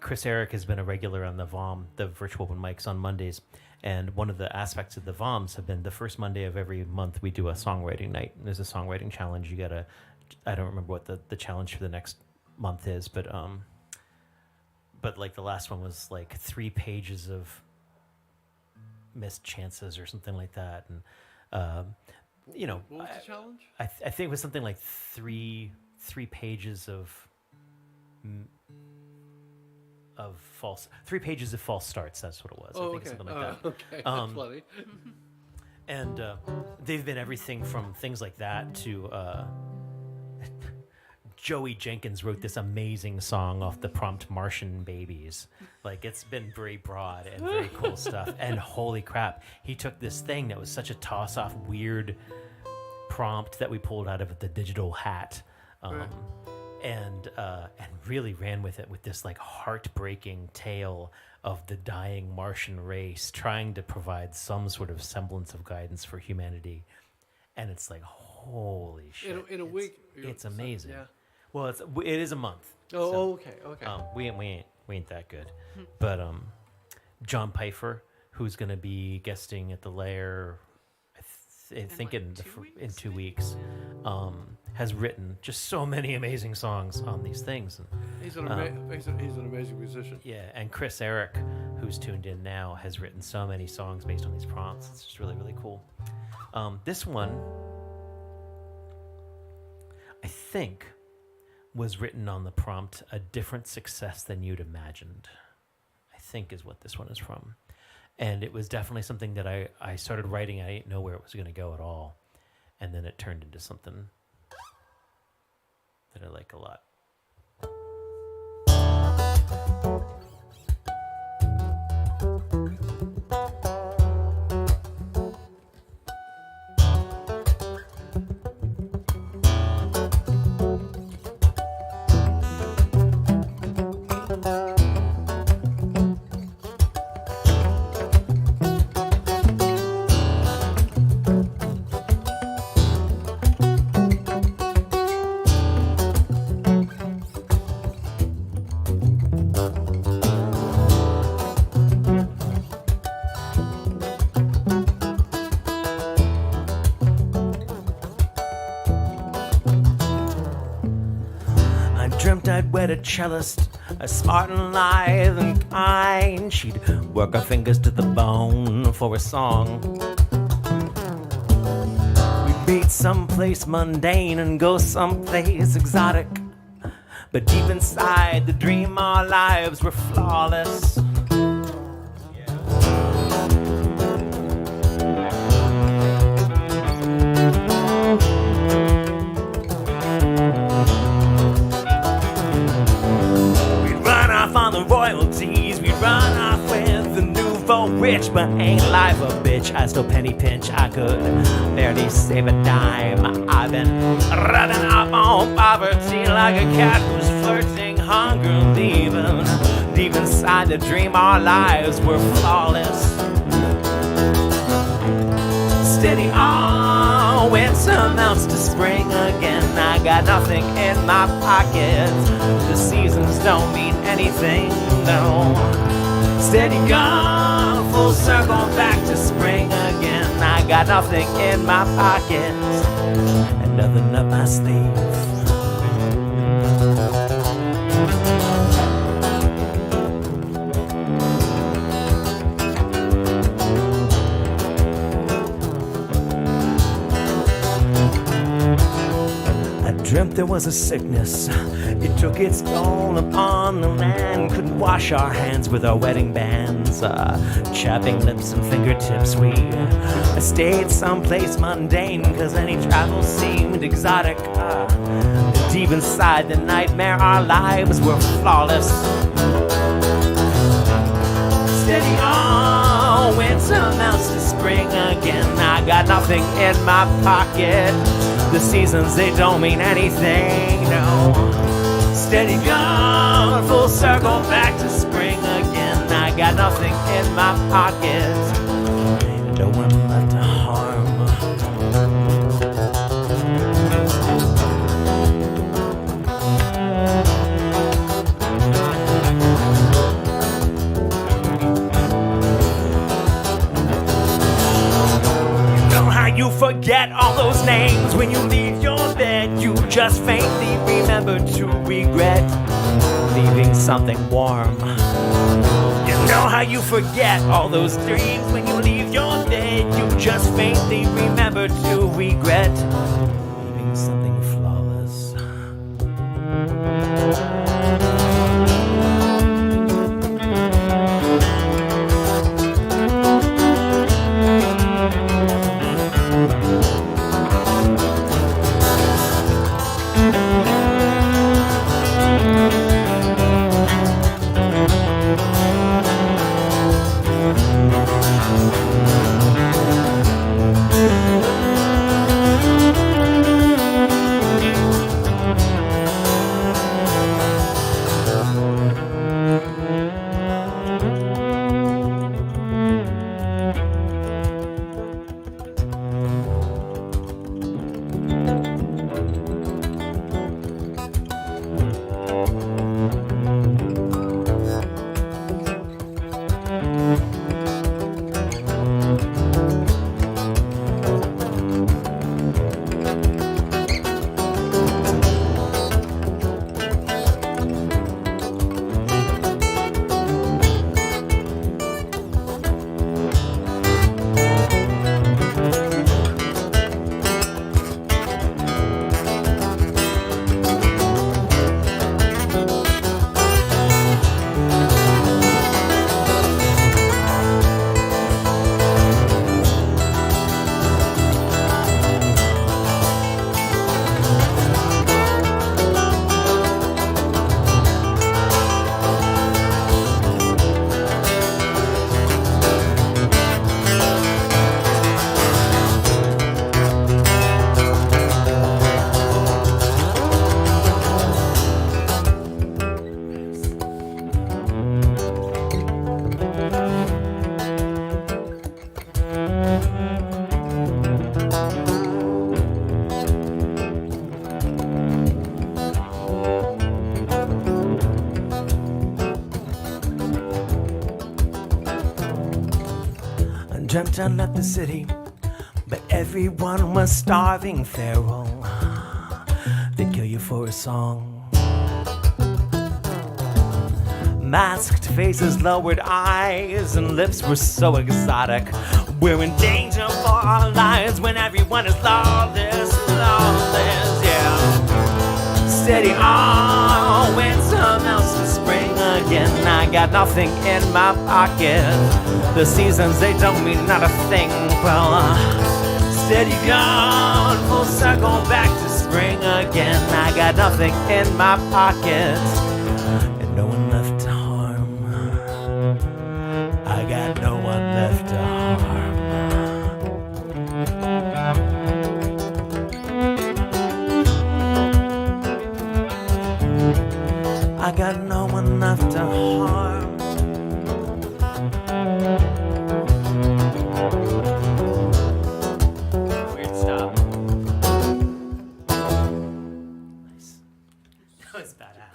Chris Eric has been a regular on the VOM, the virtual open mics on Mondays. And one of the aspects of the VOMs have been the first Monday of every month we do a songwriting night. There's a songwriting challenge. I don't remember what the challenge for the next month is, but like the last one was like 3 pages of missed chances or something like that. And, What was the challenge? I think it was something like three pages of false 3 pages of false starts. That's what it was. I think Okay. something like that. Okay, that's funny. And they've been everything from things like that to Joey Jenkins wrote this amazing song off the prompt Martian Babies. Like, it's been very broad and very cool stuff. And holy crap, he took this thing that was such a toss-off, weird prompt that we pulled out of the digital hat. And really ran with it with this like heartbreaking tale of the dying Martian race trying to provide some sort of semblance of guidance for humanity. And it's like, holy shit. In a week. It's amazing. Yeah. Well, it is a month. Oh, okay. We ain't that good. But John Pfeiffer, who's going to be guesting at the Lair, I think in 2 weeks, has written just so many amazing songs on these things. And, He's an amazing musician. yeah, and Chris Eric, who's tuned in now, has written so many songs based on these prompts. It's just really, really cool. This one, I think, was written on the prompt "A Different Success Than You'd Imagined," I think is what this one is from. And it was definitely something that I started writing. I didn't know where it was going to go at all. And then it turned into something that I like a lot. I'd wed a cellist, a smart and lithe and kind. She'd work her fingers to the bone for a song. We'd meet someplace mundane and go someplace exotic. But deep inside the dream, our lives were flawless. but ain't life a bitch? I still penny pinch, I could barely save a dime. I've been running up on poverty like a cat who's flirting hunger, leaving deep inside the dream our lives were flawless. Steady on, winter melts to spring again. I got nothing in my pocket. The seasons don't mean anything, no. Steady gone, full circle back to spring again. I got nothing in my pocket and nothing up my sleeve. Dreamt there was a sickness, it took its toll upon the land. Couldn't wash our hands with our wedding bands, chapping lips and fingertips. We stayed someplace mundane, cause any travel seemed exotic. Deep inside the nightmare, our lives were flawless. Steady on, winter melts to spring again. I got nothing in my pocket. The seasons, they don't mean anything, no. Steady gone, full circle back to spring again. I got nothing in my pocket, no one left to harm. You forget all those names when you leave your bed. You just faintly remember to regret leaving something warm. You know how you forget all those dreams when you leave your bed. You just faintly remember to regret leaving something flawless. Dreamt I left the city, but everyone was starving. Pharaoh, they'd kill you for a song. Masked faces, lowered eyes, and lips were so exotic. We're in danger for our lives when everyone is lawless, lawless, yeah. Steady on, winter melts to spring again. I got nothing in my pocket. The seasons, they don't mean not a thing. Well, steady gone, full circle back to spring again. I got nothing in my pocket and no one left to harm. I got no one left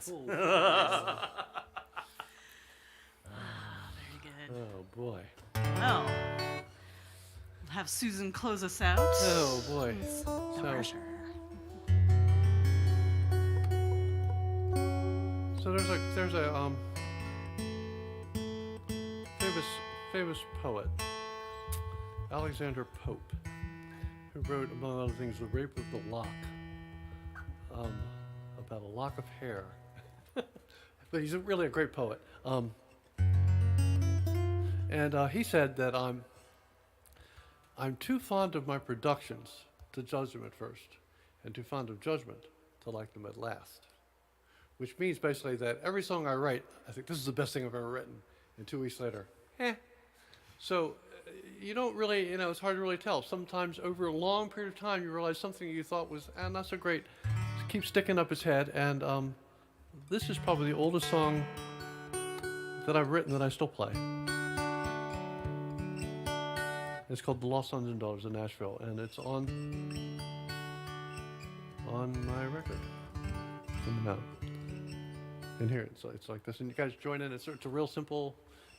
Cool. Very good. Oh boy. Well, we'll have Susan close us out. Oh boy. No So, pressure. so there's a famous poet, Alexander Pope, who wrote, among other things, The Rape of the Lock, about a lock of hair. But he's really a great poet. And he said that I'm too fond of my productions to judge them at first, and too fond of judgment to like them at last. Which means basically that every song I write, I think this is the best thing I've ever written, and 2 weeks later, So you don't really, it's hard to really tell. Sometimes over a long period of time, you realize something you thought was, not so great, keeps sticking up its head. And this is probably the oldest song that I've written that I still play. It's called The Lost Sons and Daughters of Nashville, and it's on my record. And here, it's like this. And you guys join in. It's a real simple,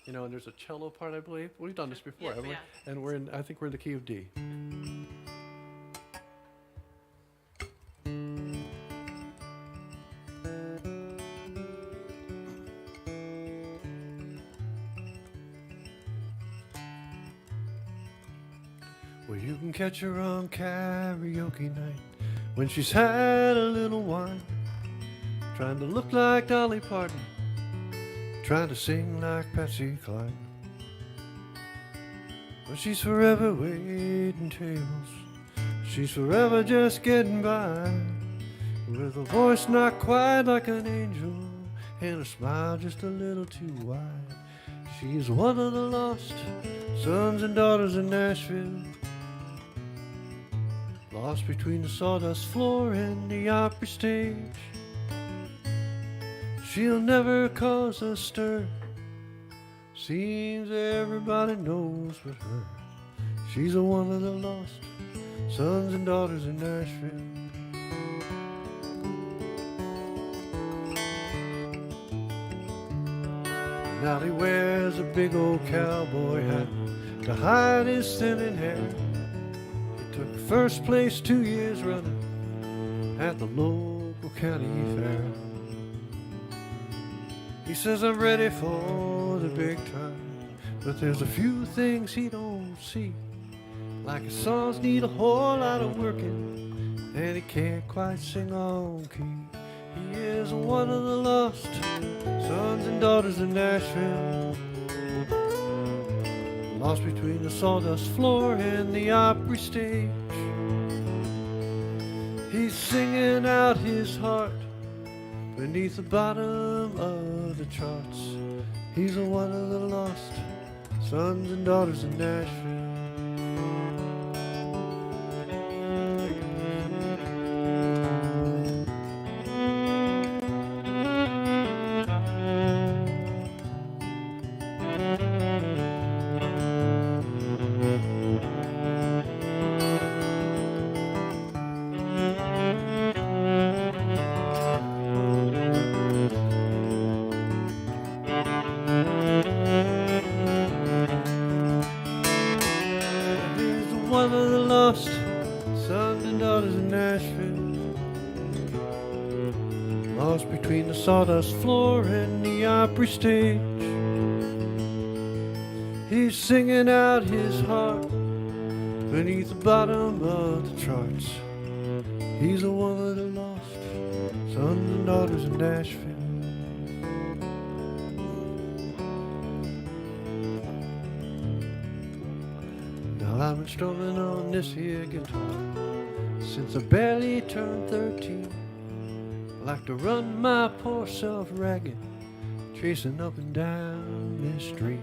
and there's a cello part, I believe. We've done this before, Yes, haven't we? yeah. And I think we're in the key of D. Well, you can catch her on karaoke night when she's had a little wine, trying to look like Dolly Parton, trying to sing like Patsy Cline. But she's forever waiting tables, she's forever just getting by, with a voice not quite like an angel and a smile just a little too wide. She's one of the lost sons and daughters of Nashville, lost between the sawdust floor and the opera stage. She'll never cause a stir, seems everybody knows but her. She's a one of the lost sons and daughters of Nashville. Now he wears a big old cowboy hat to hide his thinning hair. He took first place 2 years running at the local county fair. He says, I'm ready for the big time, but there's a few things he don't see, like his songs need a whole lot of working, and he can't quite sing on key. He is one of the lost sons and daughters of Nashville, lost between the sawdust floor and the opera stage. He's singing out his heart beneath the bottom of the charts. He's a one of the lost sons and daughters of Nashville. One of the lost sons and daughters of Nashville, lost between the sawdust floor and the opera stage. He's singing out his heart beneath the bottom of the charts. He's a one of the lost sons and daughters of Nashville. I've been strumming on this here guitar since I barely turned 13. I like to run my poor self ragged, chasing up and down this stream.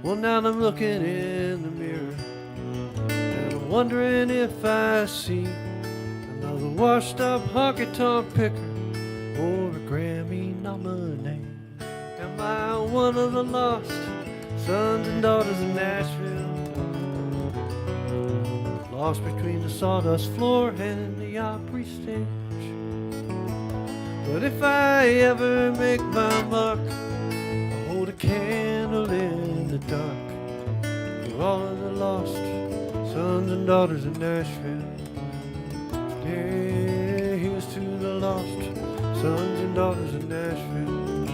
Well, now I'm looking in the mirror and I'm wondering if I see another washed up honky-tonk picker or a Grammy nominee. Am I one of the lost sons and daughters of Nashville, lost between the sawdust floor and the opera stage? But if I ever make my mark, I'll hold a candle in the dark for all of the lost sons and daughters in Nashville. Yeah, here's to the lost sons and daughters in Nashville.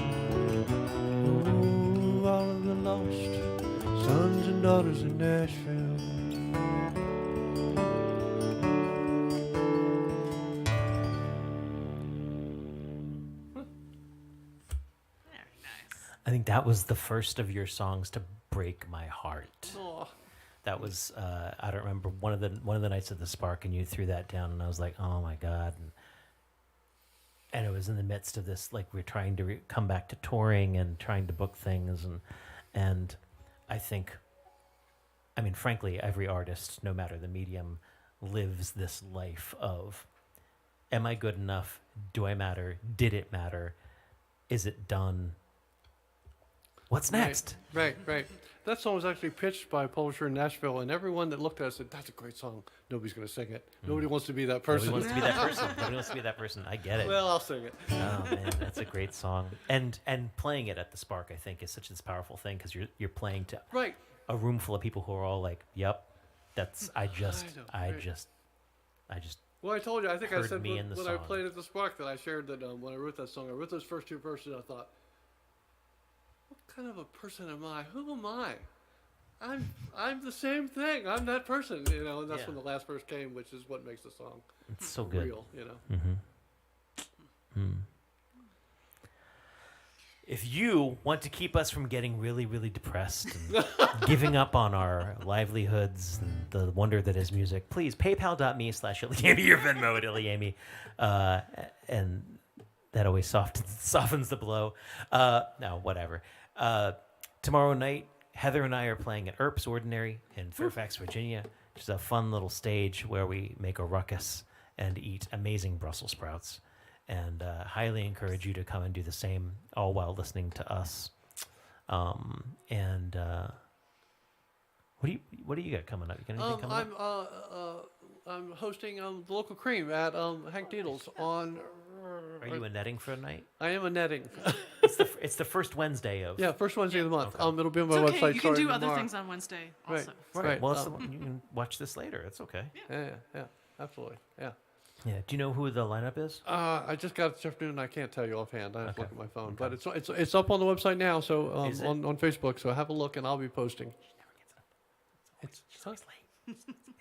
Oh, all of the lost sons and daughters in Nashville. I think that was the first of your songs to break my heart. Oh. That was I don't remember one of the nights at the Spark, and you threw that down, and I was like, oh my God. And it was in the midst of this, like, we're trying to come back to touring and trying to book things, and I think, I mean, frankly, every artist, no matter the medium, lives this life of, am I good enough? Do I matter? Did it matter? Is it done? What's next? Right. That song was actually pitched by a publisher in Nashville, and everyone that looked at it said, that's a great song. Nobody's going to sing it. Nobody wants to be that person. Nobody wants to be that person. Nobody wants to be that person. I get it. Well, I'll sing it. Oh man, that's a great song. And playing it at the Spark, I think, is such this powerful thing, because you're playing to Right. a room full of people who are all like, "Yep, that's I just." Well, I told you, I think I heard said me in the when I song. played at the Spark that I shared that when I wrote that song, I wrote those first two verses, I thought, what kind of a person am I? Who am I? I'm the same thing. I'm that person, you know, and that's Yeah. when the last verse came, which is what makes the song It's so good. real, you know. If you want to keep us from getting really, really depressed and giving up on our livelihoods and the wonder that is music, please paypal.me/Iliami or Venmo at Iliami. And that always softens the blow. No, whatever. Tomorrow night, Heather and I are playing at Earp's Ordinary in Fairfax, Virginia, which is a fun little stage where we make a ruckus and eat amazing Brussels sprouts. And highly encourage you to come and do the same, all while listening to us. What do you got coming up? You got anything coming up? I'm hosting the local cream at Hank Deedle's on. Are you a netting for a night? I am a netting. It's the first Wednesday of. Yeah, first Wednesday of the month. Okay. It'll be on my It's okay. website. You can do starting other tomorrow. things on Wednesday also. Right. Well, you can watch this later. It's okay. Yeah, absolutely. Yeah. Yeah. Do you know who the lineup is? I just got it this afternoon. I can't tell you offhand. I have to Okay. look at my phone, but it's up on the website now. So Is it? on Facebook. So have a look, and I'll be posting. She's always late.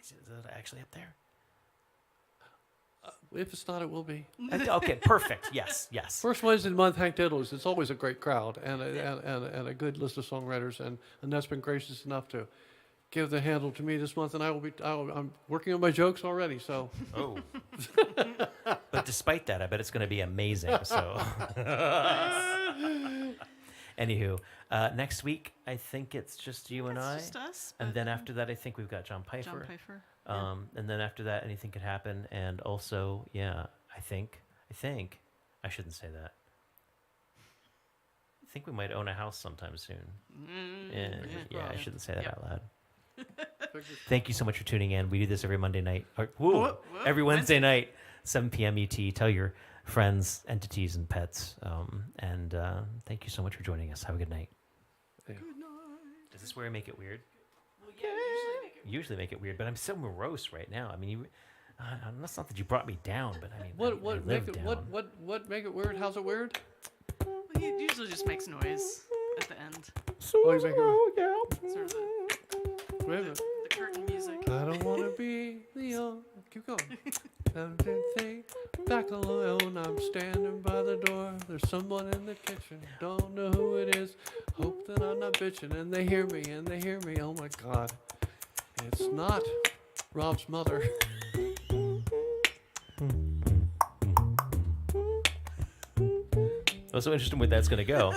Is it actually up there? If it's not, it will be. Okay, perfect. Yes. First Wednesday of the month, Hank Diddles. It's always a great crowd and a good list of songwriters, and that's been gracious enough to give the handle to me this month, and I'm working on my jokes already. So. Oh. But despite that, I bet it's going to be amazing. So. Anywho, next week I think it's just you and I. It's just us. And but, then after that, I think we've got John Pfeiffer. John Pfeiffer. And then after that, anything could happen. And also, yeah, I think I shouldn't say that. I think we might own a house sometime soon. Yeah, I shouldn't say that out loud. Thank you so much for tuning in. We do this every Monday night. Every Wednesday night, 7 p.m. ET. Tell your friends, entities, and pets. And thank you so much for joining us. Have a good night. Yeah. Is this where I make it weird? Usually make it weird, but I'm so morose right now. I mean, that's not that you brought me down, but I mean, What make it weird? How's it weird? Well, he usually just makes noise at the end. Oh, you make it Sort of Wait a minute. the curtain music. I don't want to be the keep going. Everything back alone. I'm standing by the door. There's someone in the kitchen. Don't know who it is. Hope that I'm not bitching. And they hear me. Oh my God. It's not Rob's mother. Oh, so interesting where that's going to go.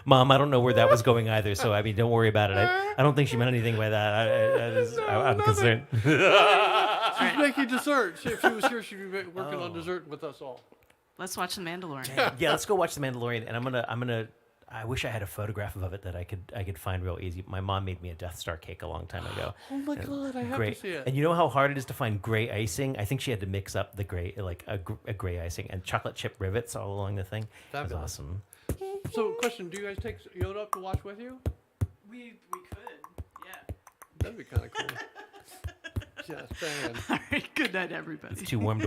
Mom, I don't know where that was going either, so I mean, don't worry about it. I don't think she meant anything by that. I'm concerned. She's making dessert. If she was here, she'd be working on dessert with us all. Let's watch The Mandalorian. Yeah, let's go watch The Mandalorian, and I'm gonna I wish I had a photograph of it that I could find real easy. My mom made me a Death Star cake a long time ago. Oh my God, I have to see it. And you know how hard it is to find gray icing? I think she had to mix up the gray, like a gray icing and chocolate chip rivets all along the thing. That's Fabulous. awesome. So, question: do you guys take Yoda up to watch with you? We could, yeah. That'd be kind of cool. Just saying. All right, good night, everybody. It's too warm to wear